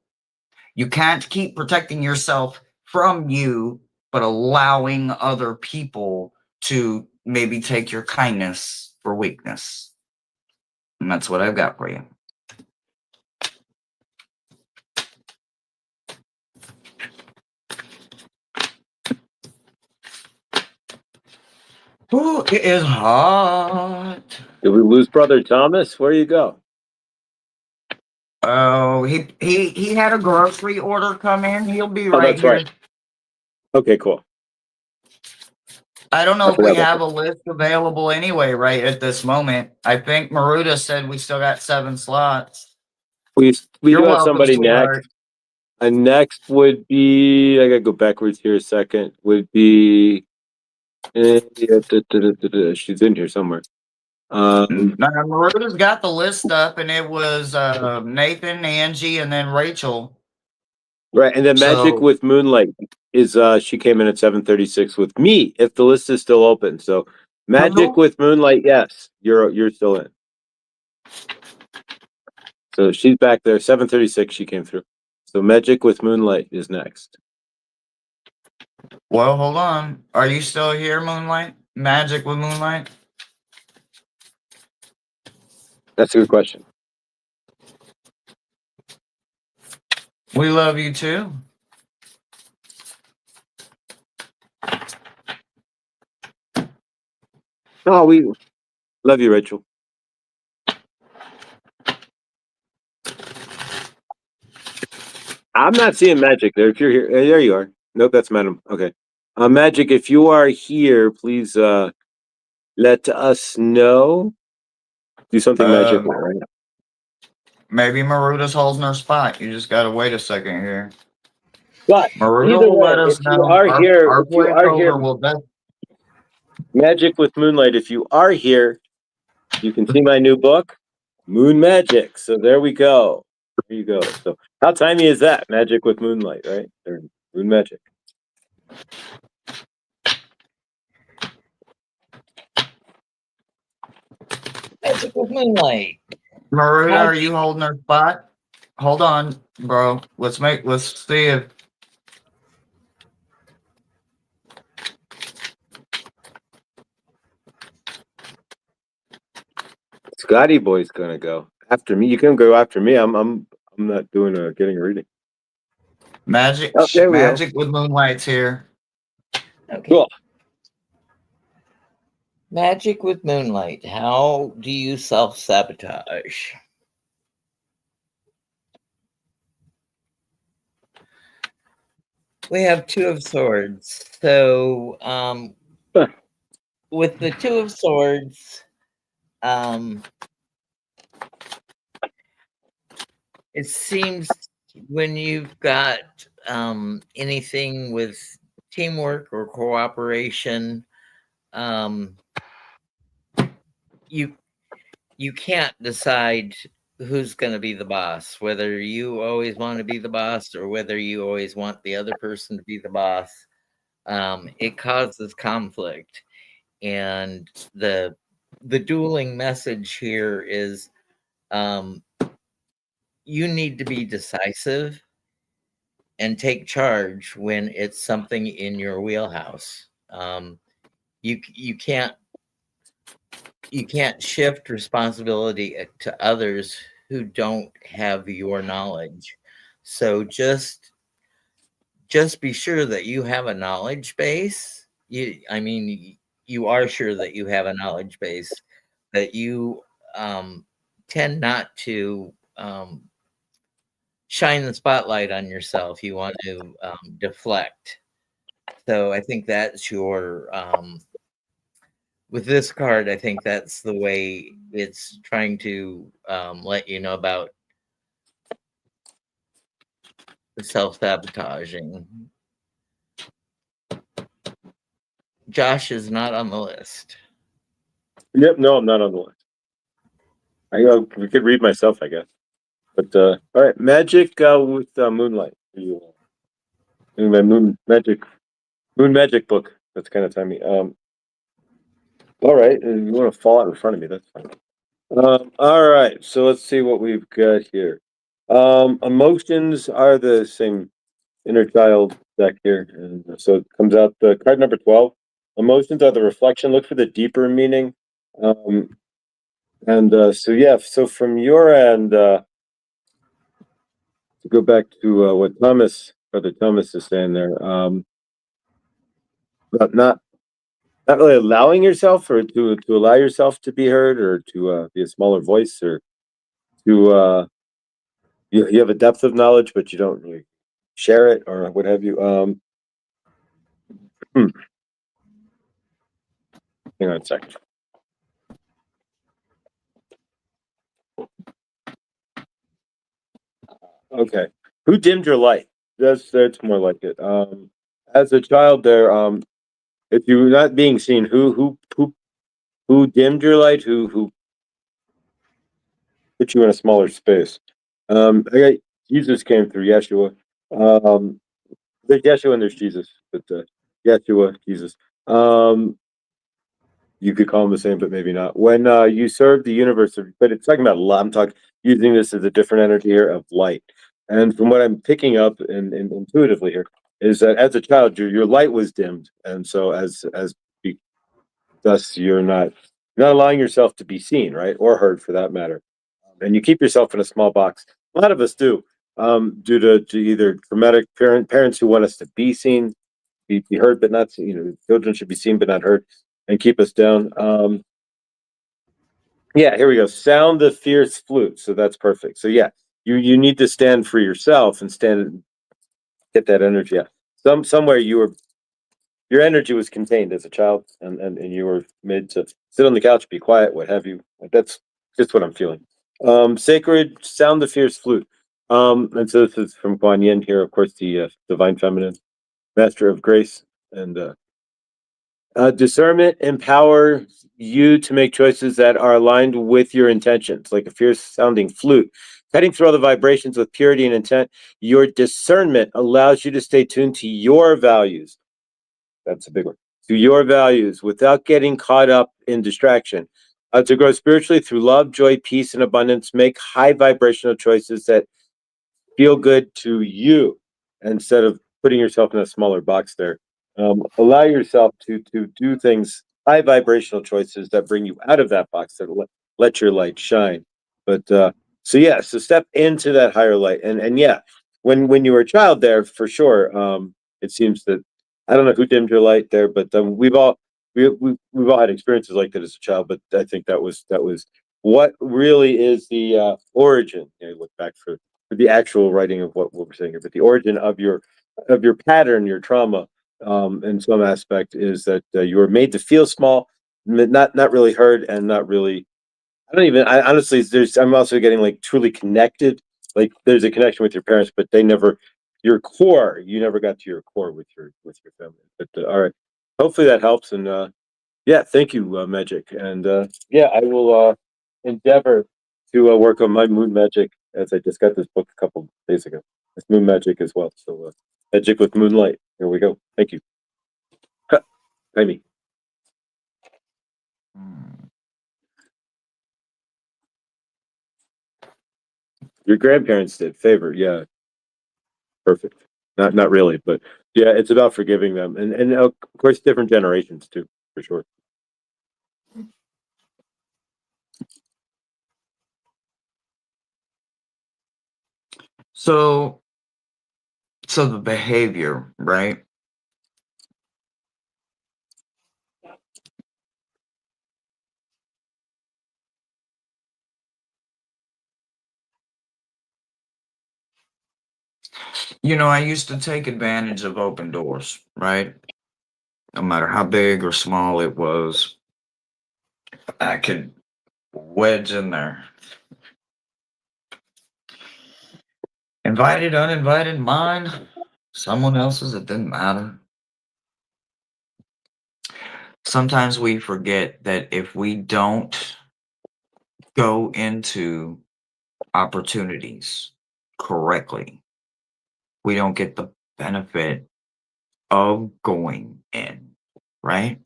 You can't keep protecting yourself from you, but allowing other people to maybe take your kindness for weakness. And that's what I've got for you. Ooh, it is hot.
Did we lose Brother Thomas? Where you go?
Oh, he had a grocery order come in. He'll be right
that's
here.
right. Okay, cool.
I don't know
I
if we
forgot about
have a list available anyway right at this moment. I think Maruda said we still got 7 slots.
We
You're
do have
welcome,
somebody
sweetheart.
next. And next would be, I gotta go backwards here a second, would be, she's in here somewhere.
Maruda's got the list up, and it was Nathan, Angie, and then Rachel.
Right, and then Magic
So-
with Moonlight is, she came in at 7:36 with me, if the list is still open. So Magic
Hello?
with Moonlight, yes, you're still in. So she's back there, 7:36 she came through. So Magic with Moonlight is next.
Well, hold on. Are you still here, Moonlight? Magic with Moonlight?
That's a good question.
We love you too.
Oh, we love you, Rachel. I'm not seeing Magic there. If you're here, there you are. Nope, that's Madam. Okay. Magic, if you are here, please let us know. Do something magical, right?
Maybe Maruda's holding her spot. You just gotta wait a second here.
But
Maruda
either
will let
way,
us
if you
know.
are here,
Our
if you are here,
placeholder will
Magic with Moonlight, if you are here, you can see my new book, Moon Magic. So there we go. There you go. So how tiny is that? Magic with Moonlight, right? Or Moon Magic.
Magic with Moonlight.
Maruda, are you holding her spot? Hold on, bro. Let's see if
Scotty Boy's gonna go after me. You can go after me. I'm not doing getting a reading.
Magic
Oh, there we
Magic with Moonlight's here.
Okay.
Cool.
Magic with Moonlight. How do you self-sabotage? We have 2 of Swords. So with the 2 of Swords, it seems when you've got anything with teamwork or cooperation, you can't decide who's going to be the boss, whether you always want to be the boss or whether you always want the other person to be the boss. It causes conflict, and the dueling message here is you need to be decisive and take charge when it's something in your wheelhouse. You can't shift responsibility to others who don't have your knowledge. So just be sure that you have a knowledge base. You are sure that you have a knowledge base, that you tend not to shine the spotlight on yourself. You want to deflect. So I think that's your with this card, I think that's the way it's trying to let you know about self-sabotaging. Josh is not on the list.
Yep, no, I'm not on the list. We could read myself, I guess. But all right, magic with moonlight. My moon magic book. That's kind of timey. All right, if you want to fall out in front of me, that's fine. All right, so let's see what we've got here. Emotions are the same inner child deck here, and so it comes out the card number 12. Emotions are the reflection. Look for the deeper meaning. So yeah, so from your end, to go back to what Brother Thomas is saying there, about not really allowing yourself or to allow yourself to be heard or to be a smaller voice or to you have a depth of knowledge but you don't really share it or what have you. Hmm, hang on a second. Okay, who dimmed your light? That's more like it. As a child, there, if you're not being seen, who dimmed your light? Who put you in a smaller space? I got Jesus came through Yeshua. Um, there's Yeshua and there's Jesus, but Yeshua, Jesus. Um, you could call them the same, but maybe not. When you serve the universe, but it's talking about I'm talking using this as a different energy here of light. And from what I'm picking up and intuitively here is that as a child, your light was dimmed, and so thus you're not allowing yourself to be seen, right, or heard for that matter, and you keep yourself in a small box. A lot of us do, due to either traumatic parents who want us to be seen, be heard but not seen. Children should be seen but not heard, and keep us down. Yeah, here we go. Sound the fierce flute. So that's perfect. So yeah, you need to stand for yourself and get that energy out. Somewhere your energy was contained as a child, and you were made to sit on the couch, be quiet, what have you. That's just what I'm feeling. Sacred, sound the fierce flute. And so this is from Kuan Yin here, of course, the divine feminine, master of grace, and discernment empowers you to make choices that are aligned with your intentions, like a fierce sounding flute. Cutting through all the vibrations with purity and intent, your discernment allows you to stay tuned to your values. That's a big one. To your values without getting caught up in distraction. To grow spiritually through love, joy, peace, and abundance, make high vibrational choices that feel good to you instead of putting yourself in a smaller box there. Allow yourself to do things, high vibrational choices that bring you out of that box, that let your light shine. But so yeah, so step into that higher light. And yeah, when you were a child there, for sure, it seems that I don't know who dimmed your light there, but we've all had experiences like that as a child. But I think that was what really is the origin. Look back for the actual writing of what we're saying here, but the origin of your pattern, your trauma, in some aspect, is that you were made to feel small, not really heard, and not really. I don't even. I honestly, I'm also getting like truly connected. Like there's a connection with your parents, but they never. Your core, you never got to your core with your family. But all right, hopefully that helps. And yeah, thank you, Magic. And yeah, I will endeavor to work on my moon magic as I just got this book a couple days ago. It's moon magic as well. So magic with moonlight. Here we go. Thank you. Amy. Your grandparents did favor. Yeah, perfect. Not really, but yeah, it's about forgiving them, and of course different generations too, for sure.
So the behavior, right? You know, I used to take advantage of open doors, right? No matter how big or small it was, I could wedge in there. Invited, uninvited, mine, someone else's, it didn't matter. Sometimes we forget that if we don't go into opportunities correctly, we don't get the benefit of going in, right?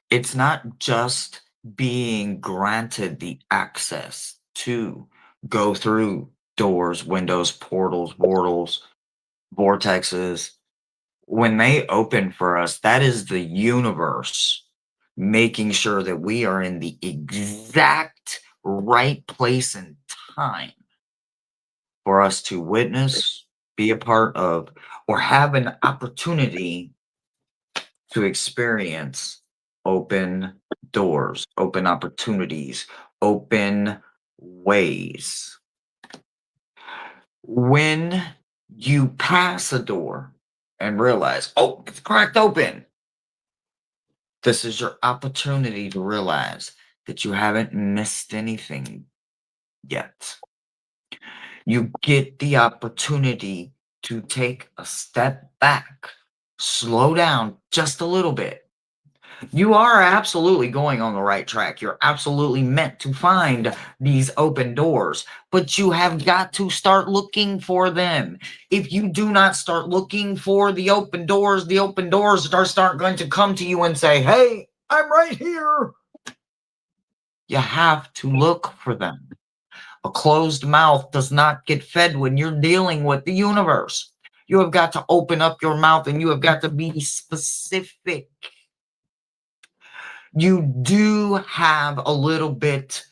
It's not just being granted the access to go through doors, windows, portals, vortexes. When they open for us, that is the universe making sure that we are in the exact right place and time for us to witness, be a part of, or have an opportunity to experience open doors, open opportunities, open ways. When you pass a door and realize, oh, it's cracked open, this is your opportunity to realize that you haven't missed anything yet. You get the opportunity to take a step back, slow down just a little bit. You are absolutely going on the right track. You're absolutely meant to find these open doors, but you have got to start looking for them. If you do not start looking for the open doors start going to come to you and say, hey, I'm right here. You have to look for them. A closed mouth does not get fed when you're dealing with the universe. You have got to open up your mouth and you have got to be specific. You do have a little bit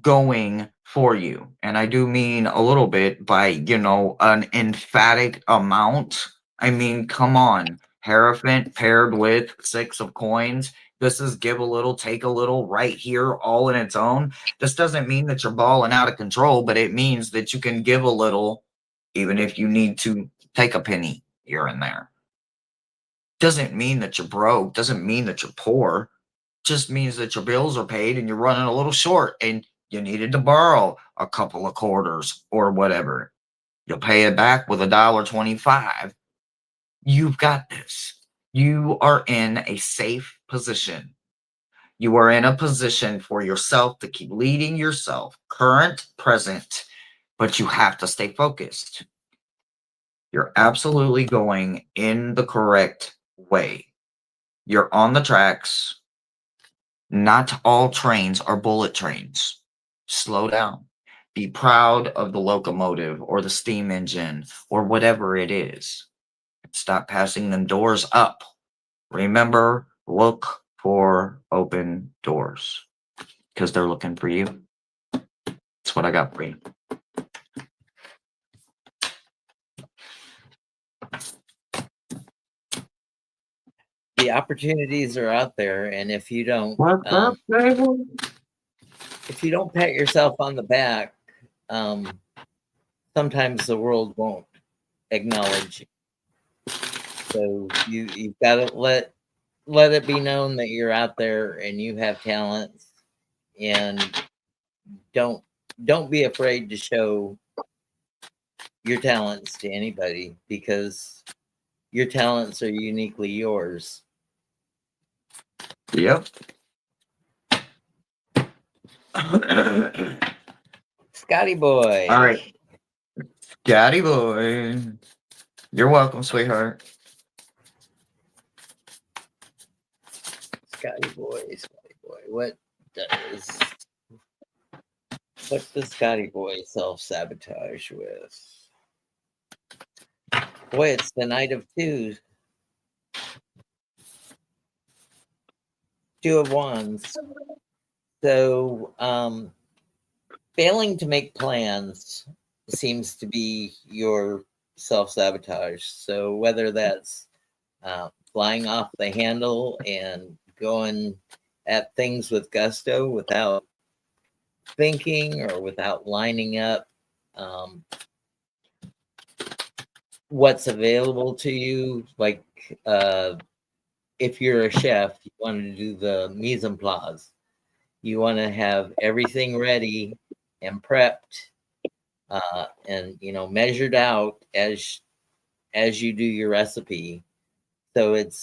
going for you. And I do mean a little bit by, an emphatic amount. I mean, come on. Hierophant paired with 6 of coins. This is give a little, take a little right here, all in its own. This doesn't mean that you're balling out of control, but it means that you can give a little, even if you need to take a penny here and there. Doesn't mean that you're broke. Doesn't mean that you're poor. Just means that your bills are paid and you're running a little short and you needed to borrow a couple of quarters or whatever. You'll pay it back with $1.25. You've got this. You are in a safe position. You are in a position for yourself to keep leading yourself, current, present, but you have to stay focused. You're absolutely going in the correct way. You're on the tracks. Not all trains are bullet trains. Slow down. Be proud of the locomotive or the steam engine or whatever it is. Stop passing them doors up. Remember, look for open doors because they're looking for you. That's what I got for you.
The opportunities are out there, and if you don't, if you don't pat yourself on the back, sometimes the world won't acknowledge you. So you've got to let it be known that you're out there and you have talents, and don't be afraid to show your talents to anybody because your talents are uniquely yours.
Yep.
Scotty boy.
All right. Scotty boy. You're welcome, sweetheart.
Scotty boy. What does Scotty boy self-sabotage with? Boy, it's the Knight of Twos. 2 of Wands. So, failing to make plans seems to be your self-sabotage. So whether that's flying off the handle and going at things with gusto without thinking or without lining up, what's available to you. Like if you're a chef, you want to do the mise en place. You want to have everything ready and prepped, and measured out as you do your recipe. So it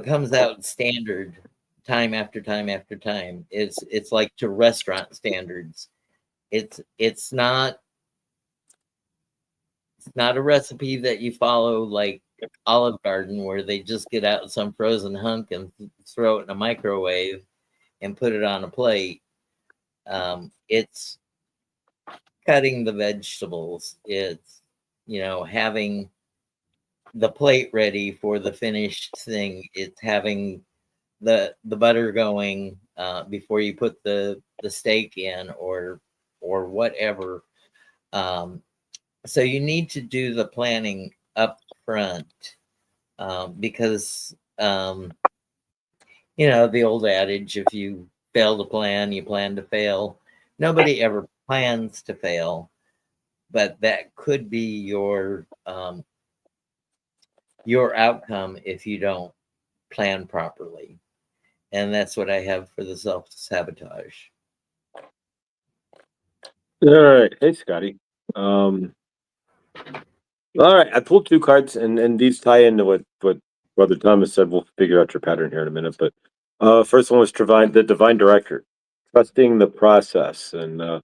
comes out standard time after time after time. It's like to restaurant standards. It's not a recipe that you follow like Olive Garden, where they just get out some frozen hunk and throw it in a microwave and put it on a plate. It's cutting the vegetables. It's having the plate ready for the finished thing. It's having the butter going before you put the steak in or whatever. So you need to do the planning up front, because the old adage, if you fail to plan, you plan to fail. Nobody ever plans to fail, but that could be your outcome if you don't plan properly. And that's what I have for the self-sabotage.
All right. Hey, Scotty. All right. I pulled two cards, and these tie into what Brother Thomas said. We'll figure out your pattern here in a minute. But first one was the divine director, trusting the process. And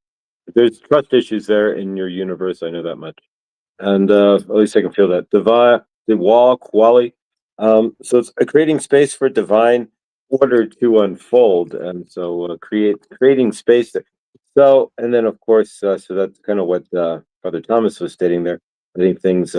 there's trust issues there in your universe. I know that much. And at least I can feel that. The wall, quali. So it's creating space for divine order to unfold. And so creating space there. So, and then of course, so that's kind of what Father Thomas was stating there. I think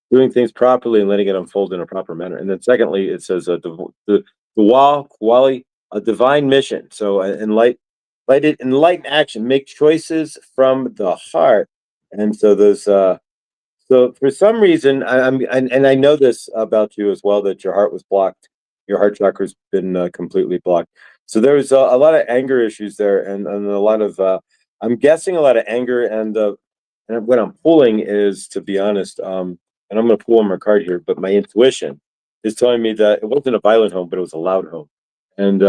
doing things properly and letting it unfold in a proper manner. And then secondly, it says the wall, quali, a divine mission. So enlighten action, make choices from the heart. And so those so for some reason, and I know this about you as well, that your heart was blocked. Your heart chakra's been completely blocked. So there was a lot of anger issues there, and a lot of I'm guessing a lot of anger, and what I'm pulling is, to be honest, and I'm going to pull one more card here, but my intuition is telling me that it wasn't a violent home, but it was a loud home, and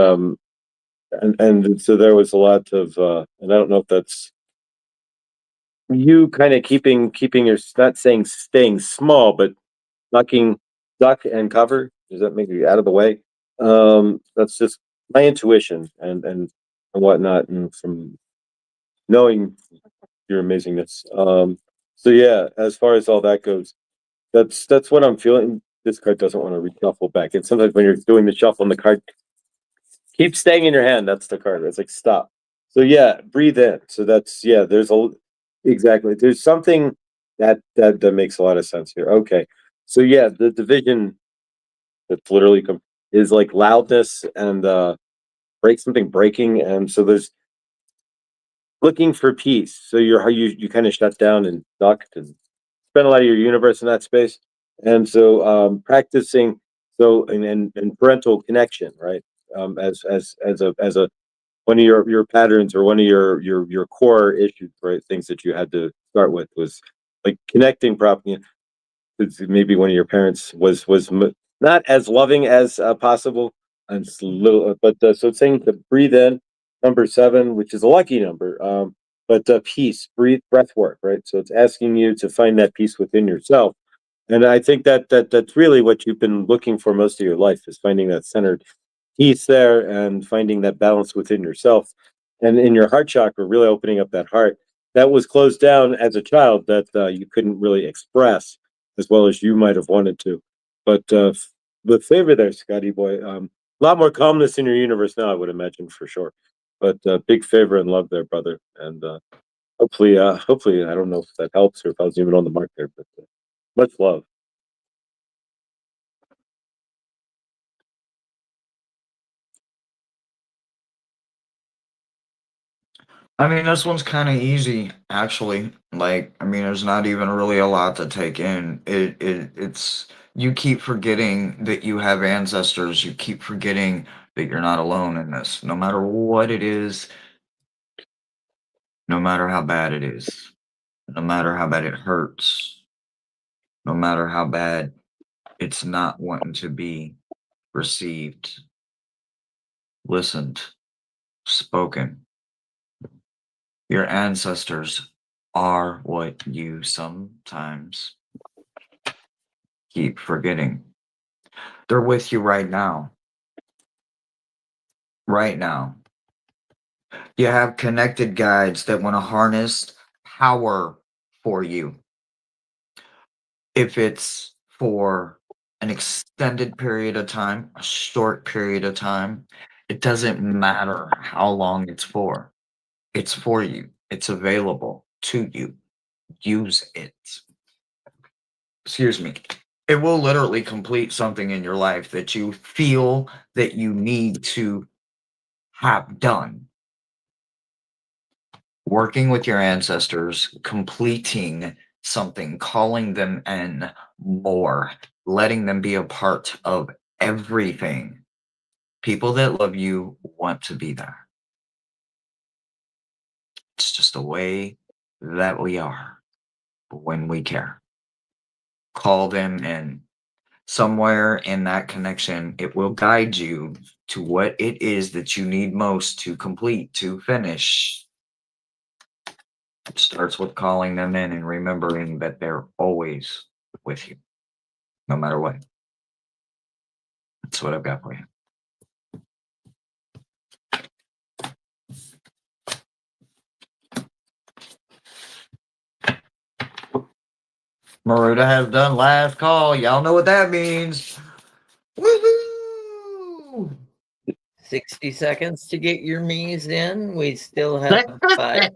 and so there was a lot of, and I don't know if that's you kind of keeping your, not saying staying small, but duck and cover. Does that make you out of the way? That's just my intuition and whatnot, and from knowing your amazingness. So yeah, as far as all that goes, that's what I'm feeling. This card doesn't want to reshuffle back, and sometimes when you're doing the shuffle and the card keeps staying in your hand, that's the card. It's like stop. So yeah, breathe in. So that's, yeah. Exactly. There's something that makes a lot of sense here. Okay. So yeah, the division that's literally is like loudness and breaking, and so there's looking for peace. So you kind of shut down and ducked and spend a lot of your universe in that space, and so practicing, so and parental connection, right? As a one of your patterns, or one of your core issues, right? Things that you had to start with was like connecting properly. Maybe one of your parents was not as loving as possible, and it's a little, but so it's saying to breathe in, number 7, which is a lucky number, but peace, breath work, right? So it's asking you to find that peace within yourself, and I think that's really what you've been looking for most of your life, is finding that centered peace there, and finding that balance within yourself, and in your heart chakra, really opening up that heart that was closed down as a child, that you couldn't really express as well as you might have wanted to. But the favor there, Scotty boy, a lot more calmness in your universe now, I would imagine, for sure. But big favor and love there, brother, and hopefully, I don't know if that helps or if I was even on the mark there, but much love.
I mean, this one's kind of easy, actually. Like, I mean, there's not even really a lot to take in. It's you keep forgetting that you have ancestors. You keep forgetting that you're not alone in this. No matter what it is, no matter how bad it is, no matter how bad it hurts, no matter how bad it's not wanting to be received, listened, spoken. Your ancestors are what you sometimes keep forgetting. They're with you right now. Right now. You have connected guides that want to harness power for you. If it's for an extended period of time, a short period of time, it doesn't matter how long it's for. It's for you. It's available to you. Use it. Excuse me. It will literally complete something in your life that you feel that you need to have done. Working with your ancestors, completing something, calling them in more, letting them be a part of everything. People that love you want to be there. It's just the way that we are when we care. Call them in. Somewhere in that connection, it will guide you to what it is that you need most to complete, to finish. It starts with calling them in and remembering that they're always with you, no matter what. That's what I've got for you. Maruda has done last call. Y'all know what that means. Woohoo!
60 seconds to get your me's in. We still have five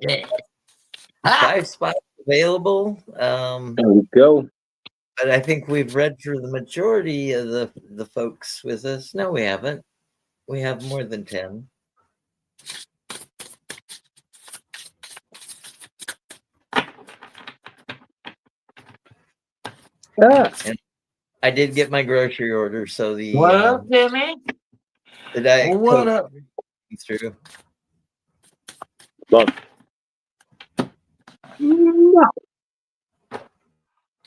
spots available.
There we go.
But I think we've read through the majority of the folks with us. No, we haven't. We have more than 10. And I did get my grocery order, so the
What up, Jimmy?
the Diet
What
Coke
up?
through.
Look.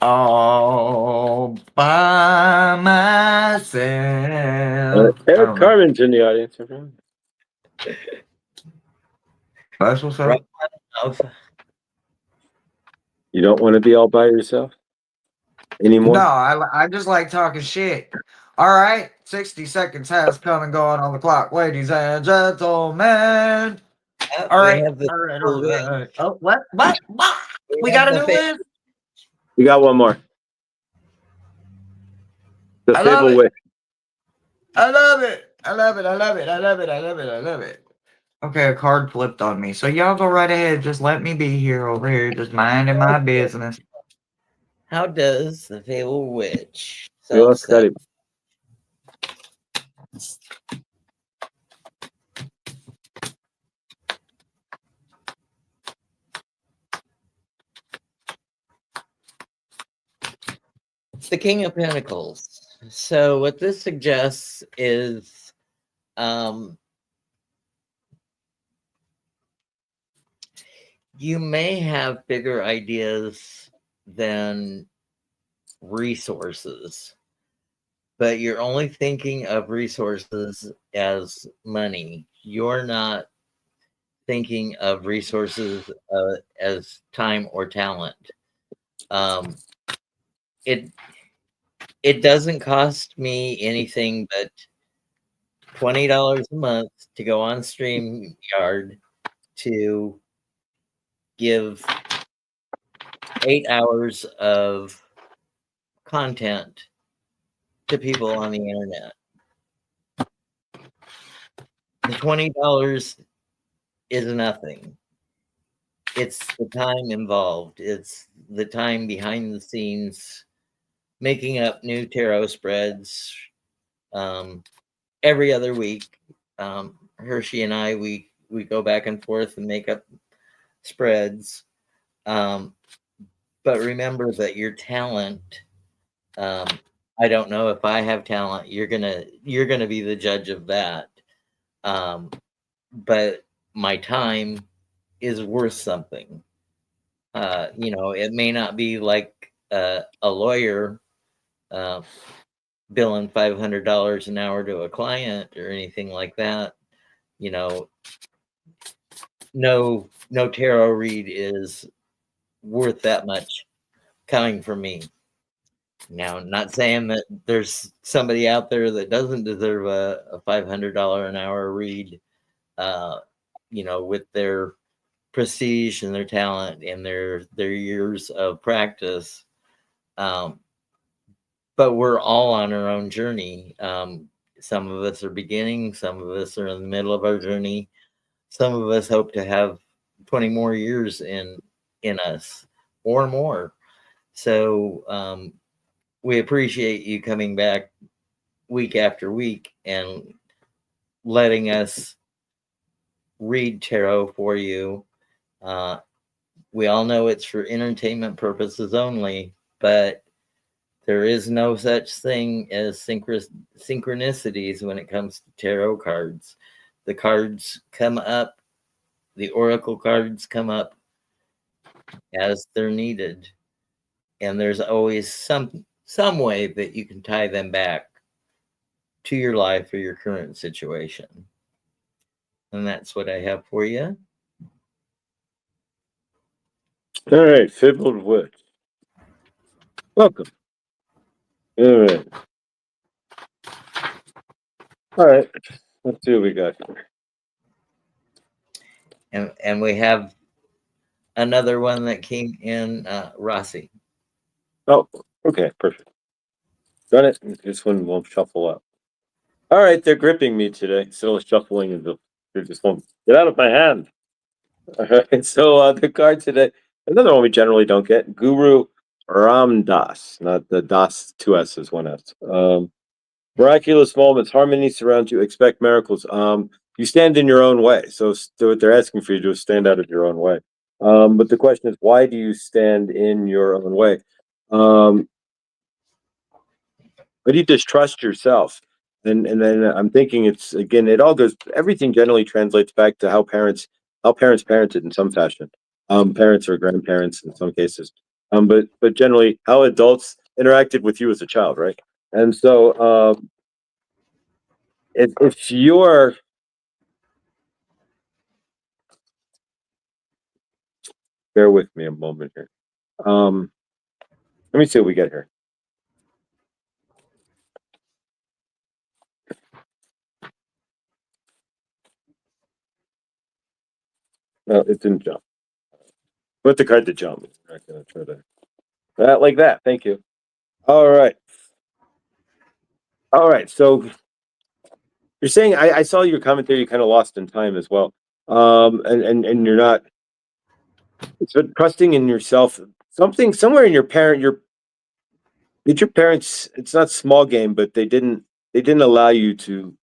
All by myself.
Eric Carmen's in the audience.
That's what's up.
Right.
You don't want to be all by yourself anymore?
No, I just like talking shit. All right, 60 seconds has come and gone on the clock, ladies and gentlemen. All right,
have the
all right, all right. Oh, what? We
have
got a
the
new
fa-
list.
We got one more. The
I love
Fable
it.
Witch.
I love it. I love it. I love it. I love it. I love it. I love it. Okay, a card flipped on me. So y'all go right ahead. Just let me be here over here, just minding my business.
How does the Fable Witch
You lost
self-set?
Scotty.
The King of Pentacles. So what this suggests is you may have bigger ideas than resources, but you're only thinking of resources as money. You're not thinking of resources as time or talent. It doesn't cost me anything but $20 a month to go on StreamYard to give 8 hours of content to people on the internet. The $20 is nothing. It's the time involved. It's the time behind the scenes, making up new tarot spreads every other week. Hershey and I, we go back and forth and make up spreads. But remember that your talent, I don't know if I have talent. You're gonna be the judge of that. But my time is worth something. It may not be like a lawyer billing $500 an hour to a client or anything like that. You know, no tarot read is worth that much coming from me. Now, not saying that there's somebody out there that doesn't deserve a $500 an hour read, you know, with their prestige and their talent and their years of practice. But we're all on our own journey. Some of us are beginning, some of us are in the middle of our journey. Some of us hope to have 20 more years in us or more. So we appreciate you coming back week after week and letting us read tarot for you. We all know it's for entertainment purposes only, but there is no such thing as synchronicities when it comes to tarot cards. The cards come up, the oracle cards come up as they're needed. And there's always some way that you can tie them back to your life or your current situation. And that's what I have for you.
All right, Fiddled Wood. Welcome. All right. All right. Let's see what we got here.
And we have another one that came in, Rossi.
Oh, okay, perfect. Got it. This one won't shuffle up. All right, they're gripping me today. Still shuffling and they just won't get out of my hand. All right, so the card today, another one we generally don't get, Guru Ram Das, not the Das, two S's, one S. Miraculous moments, harmony surrounds you, expect miracles. You stand in your own way. So what they're asking for you to do is stand out of your own way. But the question is, why do you stand in your own way? But you distrust yourself. And then I'm thinking it's, again, it all goes, everything generally translates back to how parents parented in some fashion. Parents or grandparents in some cases. But generally how adults interacted with you as a child, right? And so if you're, bear with me a moment here. Let me see what we get here. No, it didn't jump. Put the card to jump. I'm not gonna try to that like that. Thank you. All right. All right. So you're saying I saw your commentary. You kind of lost in time as well. And you're not. So trusting in yourself. Something somewhere in your did your parents? It's not small game, but they didn't allow you to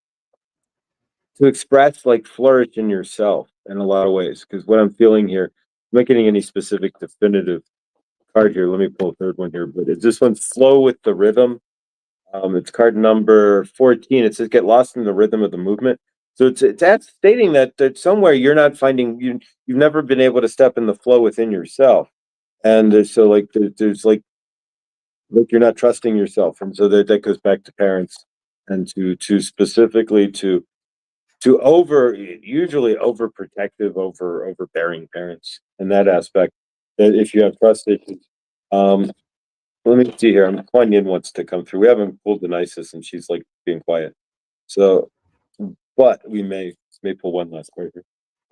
express, like, flourish in yourself in a lot of ways. Because what I'm feeling here, I'm not getting any specific definitive card here. Let me pull a third one here. But is this one flow with the rhythm? It's card number 14. It says get lost in the rhythm of the movement. So it's stating that somewhere you're not finding you've never been able to step in the flow within yourself, and so like there's like you're not trusting yourself, and so that goes back to parents and to specifically to usually overprotective, overbearing parents in that aspect. That if you have trust issues, let me see here. Kuan Yin wants to come through. We haven't pulled the nicest, and she's like being quiet. So, but we may pull one last card here.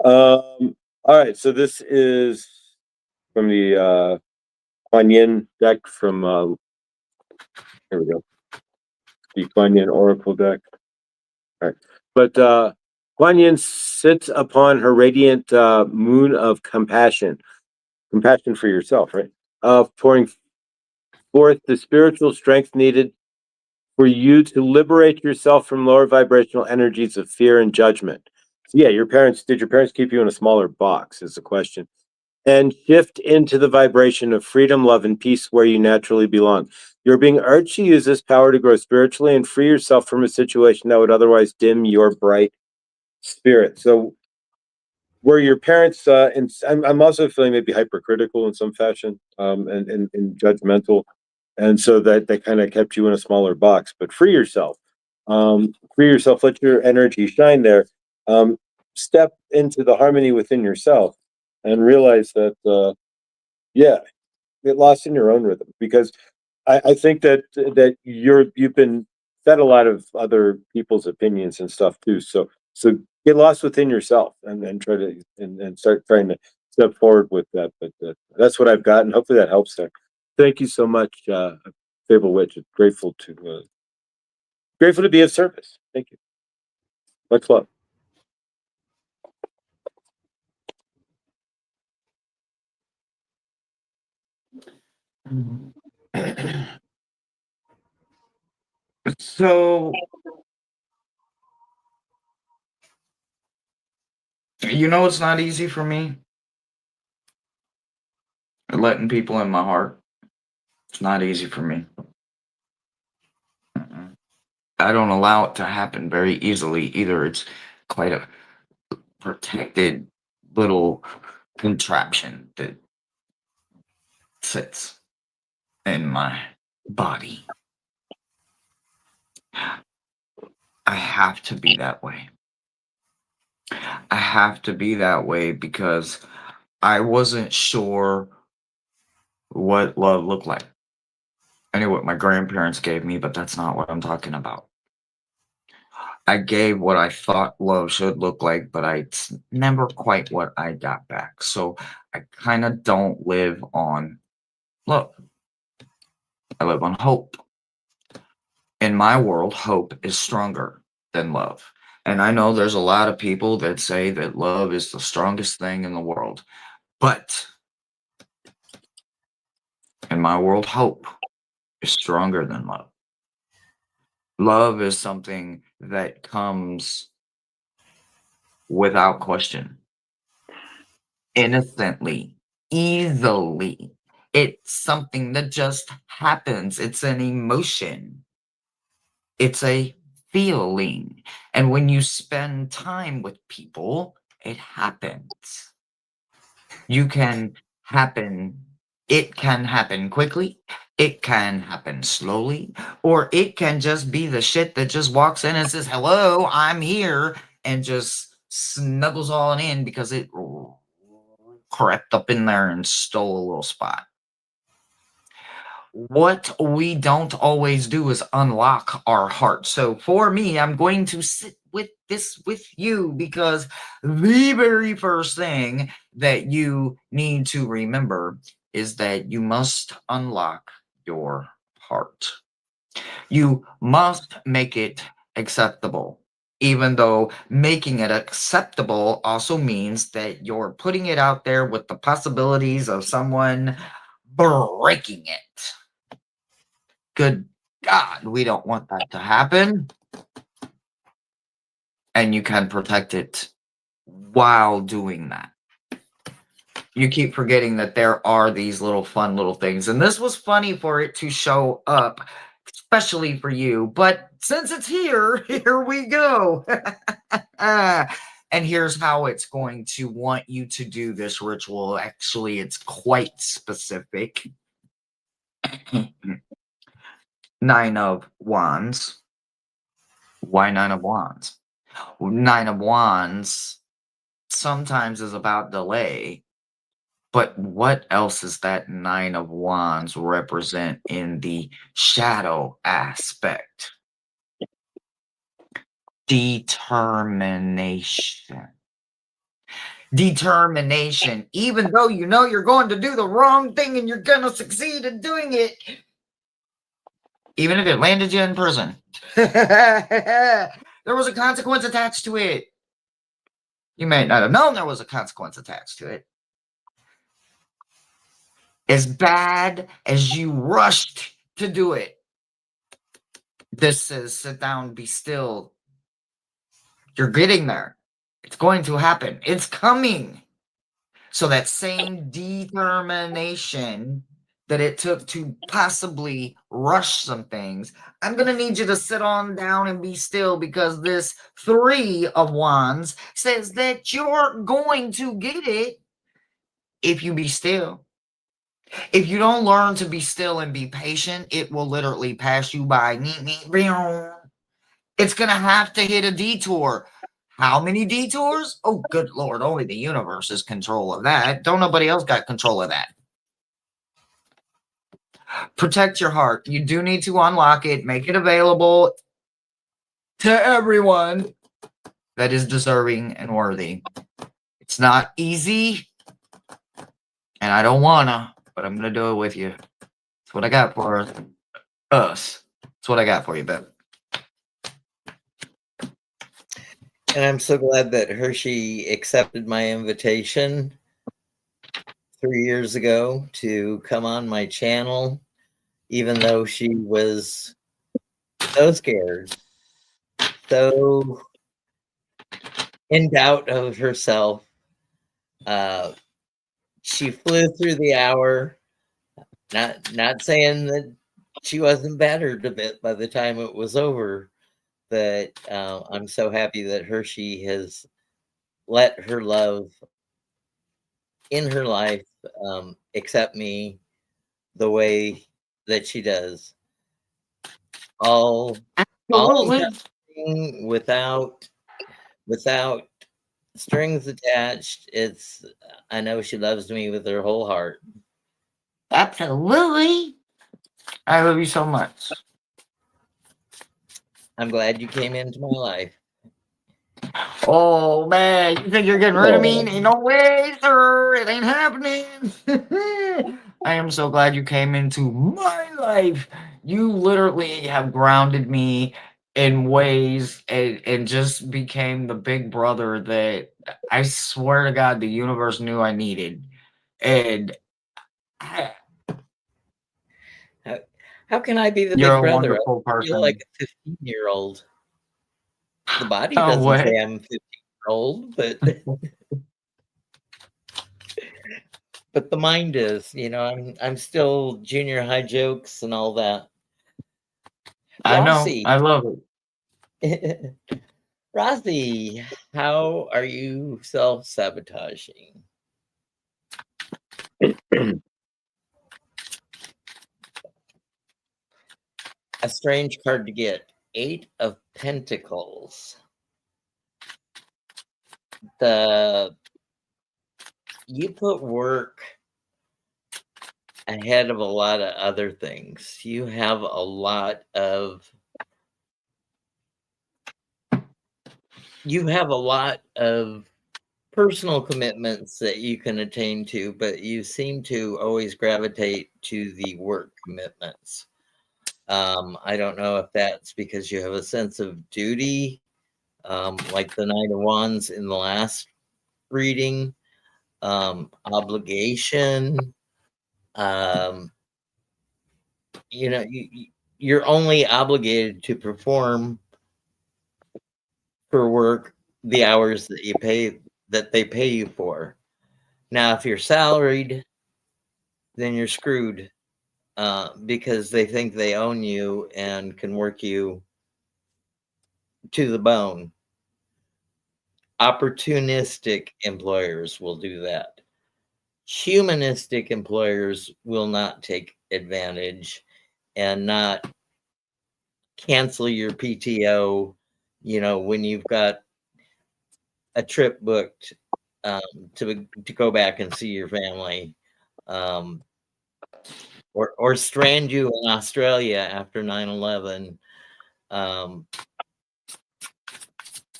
All right. So this is from the Kuan Yin deck from here we go. The Kuan Yin Oracle deck. All right. But Kuan Yin sits upon her radiant moon of compassion for yourself, right? Pouring forth the spiritual strength needed for you to liberate yourself from lower vibrational energies of fear and judgment. So yeah, did your parents keep you in a smaller box is the question. And shift into the vibration of freedom, love, and peace where you naturally belong. You're being urged to use this power to grow spiritually and free yourself from a situation that would otherwise dim your bright spirit. So were your parents, and I'm also feeling maybe hypercritical in some fashion, and judgmental, and so that they kind of kept you in a smaller box. But free yourself, let your energy shine there. Um, Step into the harmony within yourself, and realize that, yeah, get lost in your own rhythm, because I think that you've been fed a lot of other people's opinions and stuff too. So get lost within yourself, and try to, and start trying to step forward with that. But that's what I've got, and hopefully that helps there. Thank you so much, Fable Witch. Grateful to be of service. Thank you. Much love.
So, it's not easy for me letting people in my heart. It's not easy for me. I don't allow it to happen very easily either. It's quite a protected little contraption that sits in my body. I have to be that way. I have to be that way because I wasn't sure what love looked like. I knew what my grandparents gave me, but that's not what I'm talking about. I gave what I thought love should look like, but it's never quite what I got back. So I kind of don't live on love. I live on hope. In my world, hope is stronger than love. And I know there's a lot of people that say that love is the strongest thing in the world. But in my world, hope is stronger than love. Love is something that comes without question, innocently, easily. It's something that just happens. It's an emotion. It's a feeling. And when you spend time with people, it happens. It can happen quickly. It can happen slowly, or it can just be the shit that just walks in and says, hello, I'm here, and just snuggles on in because it crept up in there and stole a little spot. What we don't always do is unlock our heart. So for me, I'm going to sit with this with you because the very first thing that you need to remember is that you must unlock your heart. You must make it acceptable, even though making it acceptable also means that you're putting it out there with the possibilities of someone breaking it. Good God, we don't want that to happen. And you can protect it while doing that. You keep forgetting that there are these little fun little things. And this was funny for it to show up, especially for you. But since it's here, here we go. And here's how it's going to want you to do this ritual. Actually, it's quite specific. 9 of Wands. Why 9 of Wands? 9 of Wands sometimes is about delay. But what else does that 9 of Wands represent in the shadow aspect? Determination. Determination. Even though you know you're going to do the wrong thing and you're going to succeed in doing it. Even if it landed you in prison. There was a consequence attached to it. You may not have known there was a consequence attached to it. As bad as you rushed to do it, this says, sit down, be still. You're getting there. It's going to happen. It's coming. So that same determination that it took to possibly rush some things, I'm going to need you to sit on down and be still, because this 3 of Wands says that you're going to get it if you be still. If you don't learn to be still and be patient, it will literally pass you by. It's going to have to hit a detour. How many detours? Oh, good Lord. Only the universe is control of that. Don't nobody else got control of that. Protect your heart. You do need to unlock it, make it available to everyone that is deserving and worthy. It's not easy, and I don't wanna, but I'm gonna do it with you. That's what I got for us. That's what I got for you, babe.
And I'm so glad that Hershey accepted my invitation 3 years ago to come on my channel, even though she was so scared, so in doubt of herself. She flew through the hour, not saying that she wasn't battered a bit by the time it was over, but I'm so happy that Hershey has let her love in her life accept me the way that she does. All without strings attached. I know she loves me with her whole heart.
Absolutely. I love you so much.
I'm glad you came into my life.
Oh, man. You think you're getting rid of me? Ain't no way, sir. It ain't happening. I am so glad you came into my life. You literally have grounded me in ways and just became the big brother that I swear to God the universe knew I needed. And
how can I be the
you're
big
a
brother?
wonderful
I feel
person.
like a 15-year-old. The body
Oh,
doesn't
what?
say I'm 15-year-old, but but the mind is. I'm still junior high jokes and all that.
I know.
Rossi.
I love
it. Rossi, how are you self-sabotaging? A strange card to get. 8 of Pentacles. You put work ahead of a lot of other things. You have a lot of personal commitments that you can attain to, but you seem to always gravitate to the work commitments. I don't know if that's because you have a sense of duty, like the Knight of Wands in the last reading, obligation. You're only obligated to perform for work the hours that they pay you for. Now, if you're salaried, then you're screwed because they think they own you and can work you to the bone. Opportunistic employers will do that. Humanistic employers will not take advantage and not cancel your PTO, when you've got a trip booked to go back and see your family, or strand you in Australia after 9/11.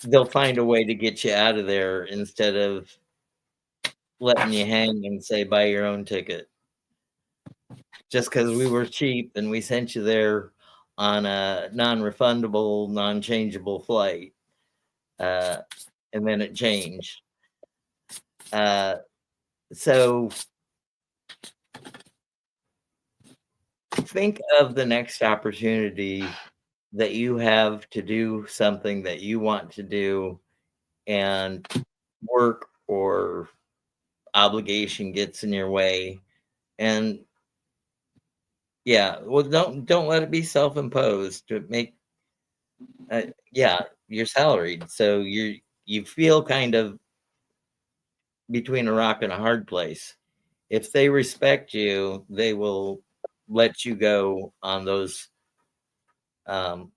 They'll find a way to get you out of there instead of letting you hang and say buy your own ticket. Just because we were cheap and we sent you there on a non-refundable, non-changeable flight, and then it changed. So think of the next opportunity that you have to do something that you want to do, and work or obligation gets in your way, and Yeah. Well, don't let it be self-imposed to make. Yeah, you're salaried, so you feel kind of between a rock and a hard place. If they respect you, they will let you go on those um,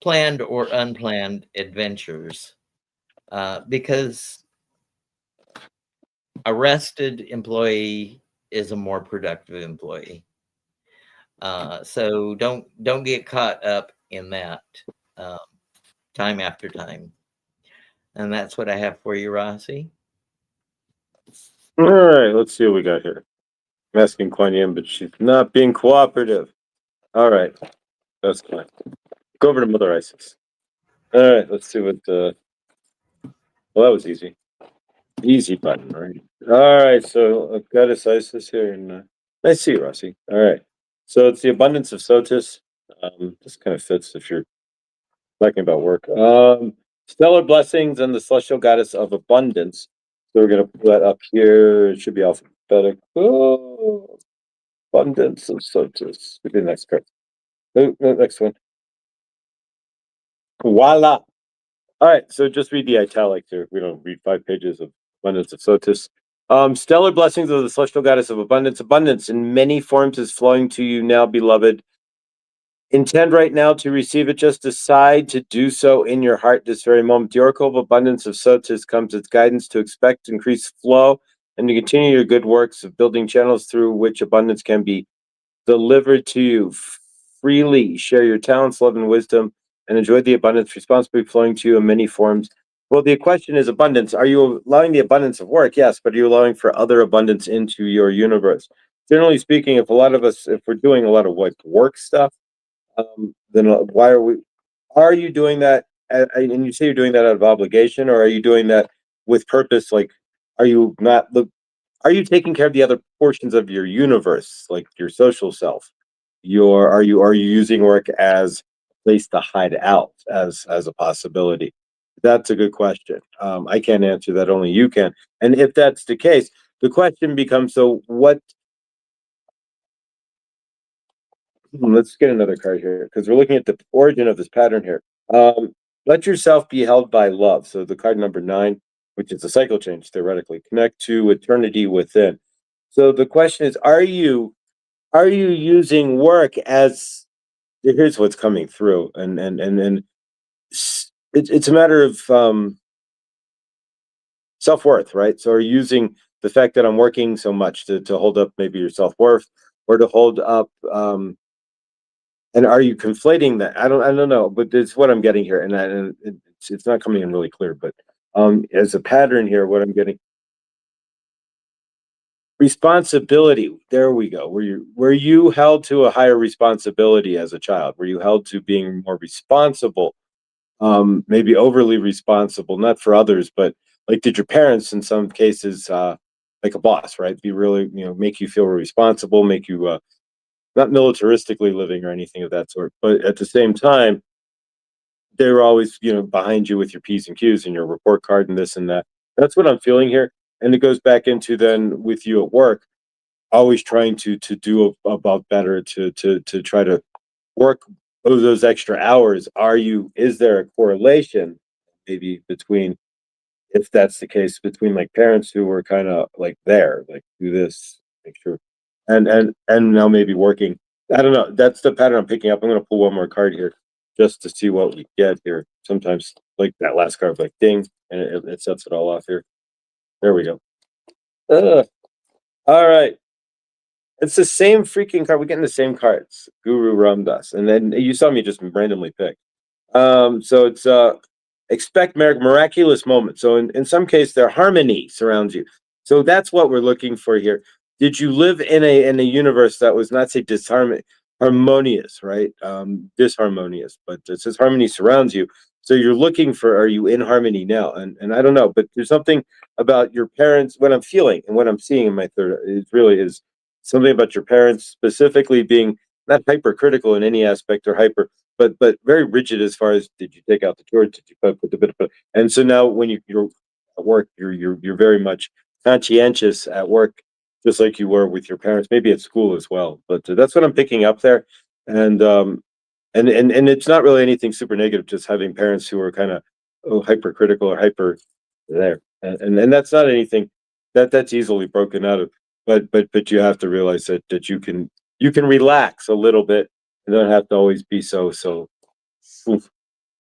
planned or unplanned adventures, because a rested employee is a more productive employee. So don't get caught up in that um, time after time. And that's what I have for you, Rossi.
All right, let's see what we got here. I'm asking Kuan Yin, but she's not being cooperative. All right, that's fine. Go over to Mother Isis. All right, let's see what the. Well, that was easy. Easy button, right? All right, so I've got Isis here, and nice to see you, Rossi. All right, so it's the abundance of Sotis. This kind of fits if you're talking about work. Stellar blessings and the celestial goddess of abundance. So we're gonna put that up here. It should be alphabetic. Oh, abundance of Sotis. We do the next card. Oh, no, next one. Voila. All right, so just read the italics here. We don't read 5 pages of abundance of Sotis. Stellar blessings of the celestial goddess of abundance. Abundance in many forms is flowing to you now, beloved. Intend right now to receive it. Just decide to do so in your heart this very moment. The oracle of abundance of Sotis comes as guidance to expect increased flow and to continue your good works of building channels through which abundance can be delivered to you freely. Share your talents, love, and wisdom, and enjoy the abundance responsibly flowing to you in many forms. Well, the question is abundance. Are you allowing the abundance of work? Yes, but are you allowing for other abundance into your universe? Generally speaking, if a lot of us, if we're doing a lot of like work stuff, then why are we? Are you doing that? And you say you're doing that out of obligation, or are you doing that with purpose? Like, are you not? Are you taking care of the other portions of your universe, like your social self? Are you using work as a place to hide out as a possibility? That's a good question. I can't answer that. Only you can. And if that's the case, the question becomes: so what? Let's get another card here because we're looking at the origin of this pattern here. Let yourself be held by love. So the card number 9, which is a cycle change theoretically, connect to eternity within. So the question is: are you using work as here's what's coming through, and it's a matter of self worth, right? So are you using the fact that I'm working so much to hold up maybe your self worth, or to hold up and are you conflating that? I don't know, but it's what I'm getting here, and it's not coming in really clear. But as a pattern here, what I'm getting responsibility. There we go. Were you held to a higher responsibility as a child? Were you held to being more responsible? Maybe overly responsible, not for others, but like did your parents in some cases like a boss, right? Be really make you feel responsible, make you not militaristically living or anything of that sort, but at the same time, they were always, behind you with your P's and Q's and your report card and this and that. That's what I'm feeling here. And it goes back into then with you at work, always trying to do about better to try to work those extra hours. Is there a correlation maybe between, if that's the case, between like parents who were kind of like there, like do this, make sure, and now maybe working. I don't know. That's the pattern I'm picking up. I'm gonna pull one more card here just to see what we get here. Sometimes like that last card, like ding, and it sets it all off here. There we go. All right. It's the same freaking card. We're getting the same cards. Guru Ramdas. And then you saw me just randomly pick. So it's expect miraculous moments. So in some case, their harmony surrounds you. So that's what we're looking for here. Did you live in a universe that was not say harmonious, right? Disharmonious, but it says harmony surrounds you. So you're looking for, are you in harmony now? And I don't know, but there's something about your parents, what I'm feeling and what I'm seeing in my third, it really is something about your parents specifically being not hypercritical in any aspect or hyper, but very rigid as far as, did you take out the chores, did you put the bit of, and so now when you're at work, you're very much conscientious at work, just like you were with your parents, maybe at school as well. But that's what I'm picking up there. And and it's not really anything super negative, just having parents who are kind of hypercritical or hyper there. And that's not anything that's easily broken out of. But you have to realize that you can relax a little bit and don't have to always be so oof,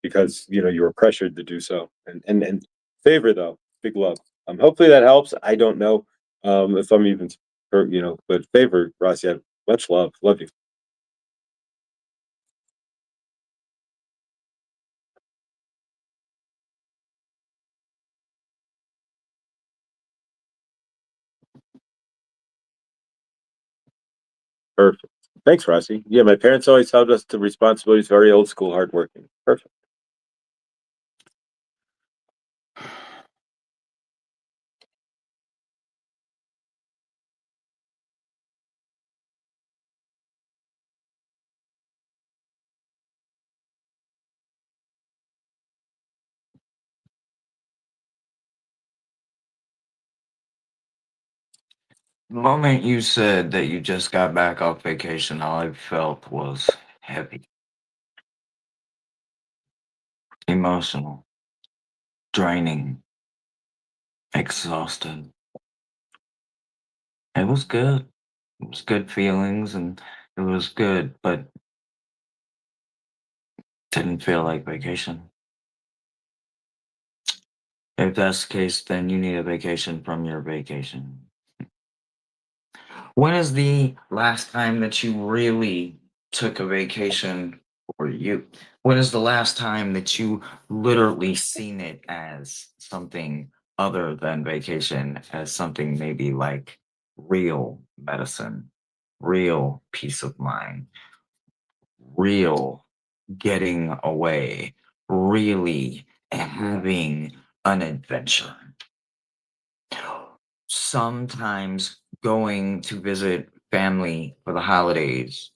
because you were pressured to do so. And favor though, big love. Hopefully that helps. I don't know if I'm even but favor, Ross, much love. Love you. Perfect. Thanks, Rossi. Yeah, my parents always held us to responsibilities, very old school, hardworking. Perfect.
The moment you said that you just got back off vacation, all I felt was heavy, emotional, draining, exhausted. It was good. It was good feelings and it was good, but didn't feel like vacation. If that's the case, then you need a vacation from your vacation. When is the last time that you really took a vacation for you? When is the last time that you literally seen it as something other than vacation, as something maybe like real medicine, real peace of mind, real getting away, really having an adventure? Sometimes going to visit family for the holidays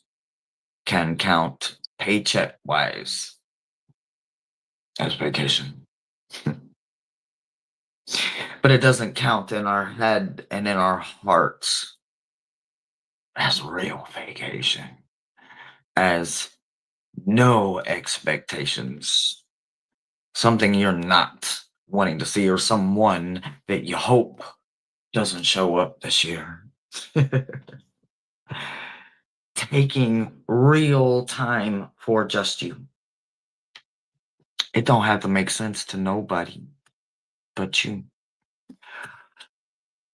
can count paycheck wise as vacation. But it doesn't count in our head and in our hearts as real vacation, as no expectations, something you're not wanting to see, or someone that you hope doesn't show up this year. Taking real time for just you. It don't have to make sense to nobody but you.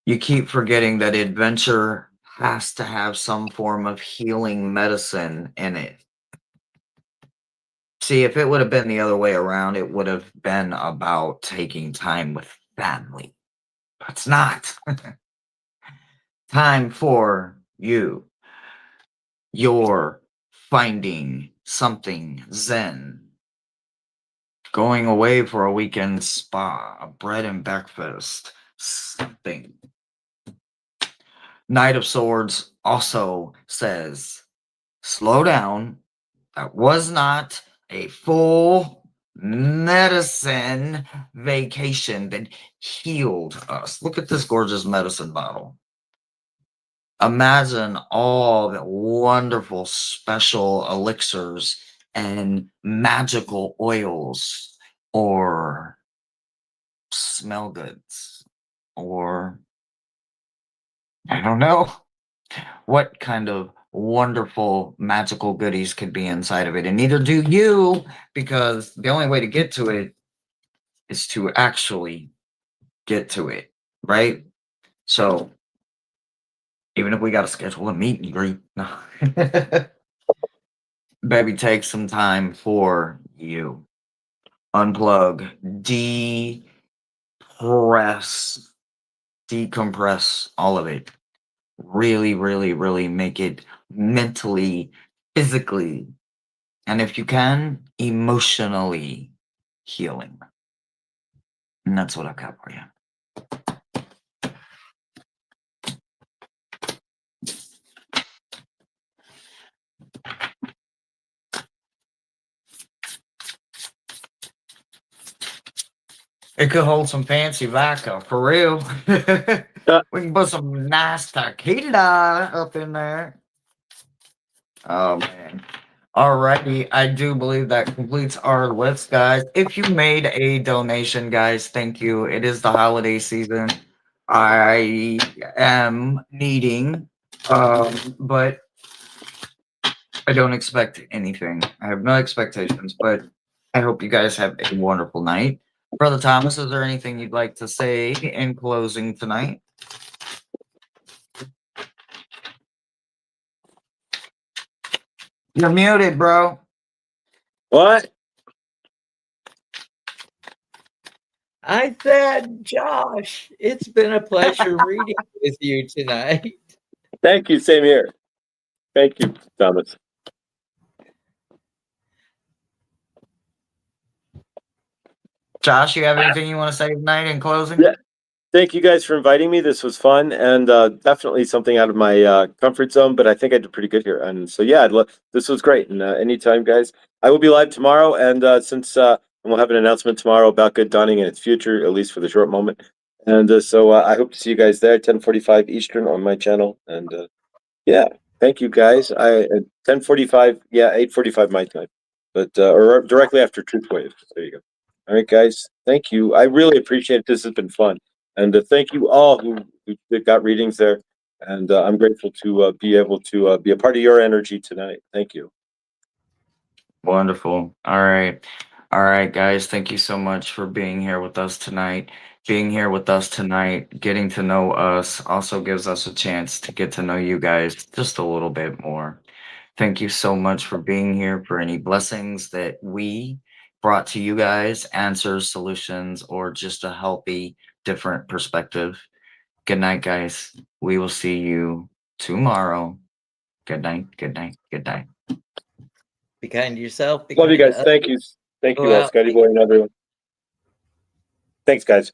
You keep forgetting that adventure has to have some form of healing medicine in it. See, if it would have been the other way around, it would have been about taking time with family. But it's not. Time for you. You're finding something zen. Going away for a weekend spa, a bread and breakfast, something. Knight of Swords also says, slow down. That was not a full medicine vacation that healed us. Look at this gorgeous medicine bottle. Imagine all the wonderful special elixirs and magical oils or smell goods or I don't know what kind of wonderful magical goodies could be inside of it. And neither do you, because the only way to get to it is to actually get to it, right? So even if we got to schedule a meet and greet, no. Baby, take some time for you. Unplug, decompress all of it. Really, really, really make it mentally, physically, and if you can, emotionally healing. And that's what I've got for you. It could hold some fancy vodka, for real. We can put some nice tequila up in there. Oh, man. Alrighty, I do believe that completes our list, guys. If you made a donation, guys, thank you. It is the holiday season. I am needing, but I don't expect anything. I have no expectations, but I hope you guys have a wonderful night. Brother Thomas, is there anything you'd like to say in closing tonight? You're muted, bro.
What?
I said, Josh, it's been a pleasure reading with you tonight.
Thank you. Same here. Thank you, Thomas.
Josh, you have anything you want to say tonight in closing?
Yeah. Thank you guys for inviting me. This was fun and definitely something out of my comfort zone, but I think I did pretty good here. And so, yeah, this was great. And anytime, guys, I will be live tomorrow. And since we'll have an announcement tomorrow about Good Dawning and its future, at least for the short moment. And so I hope to see you guys there, 10:45 Eastern on my channel. And yeah, thank you, guys. 10:45, yeah, 8:45 my time, but or directly after Truth Wave. There you go. All right, guys. Thank you. I really appreciate it. This has been fun. And thank you all who got readings there. And I'm grateful to be able to be a part of your energy tonight. Thank you.
Wonderful. All right. All right, guys. Thank you so much for being here with us tonight. Being here with us tonight, getting to know us also gives us a chance to get to know you guys just a little bit more. Thank you so much for being here, for any blessings that we brought to you guys, answers, solutions, or just a healthy, different perspective. Good night, guys. We will see you tomorrow. Good night. Good night. Good night.
Be kind to yourself.
Love you guys. Thank you. Thank you, Scotty Boy and everyone. Thanks, guys.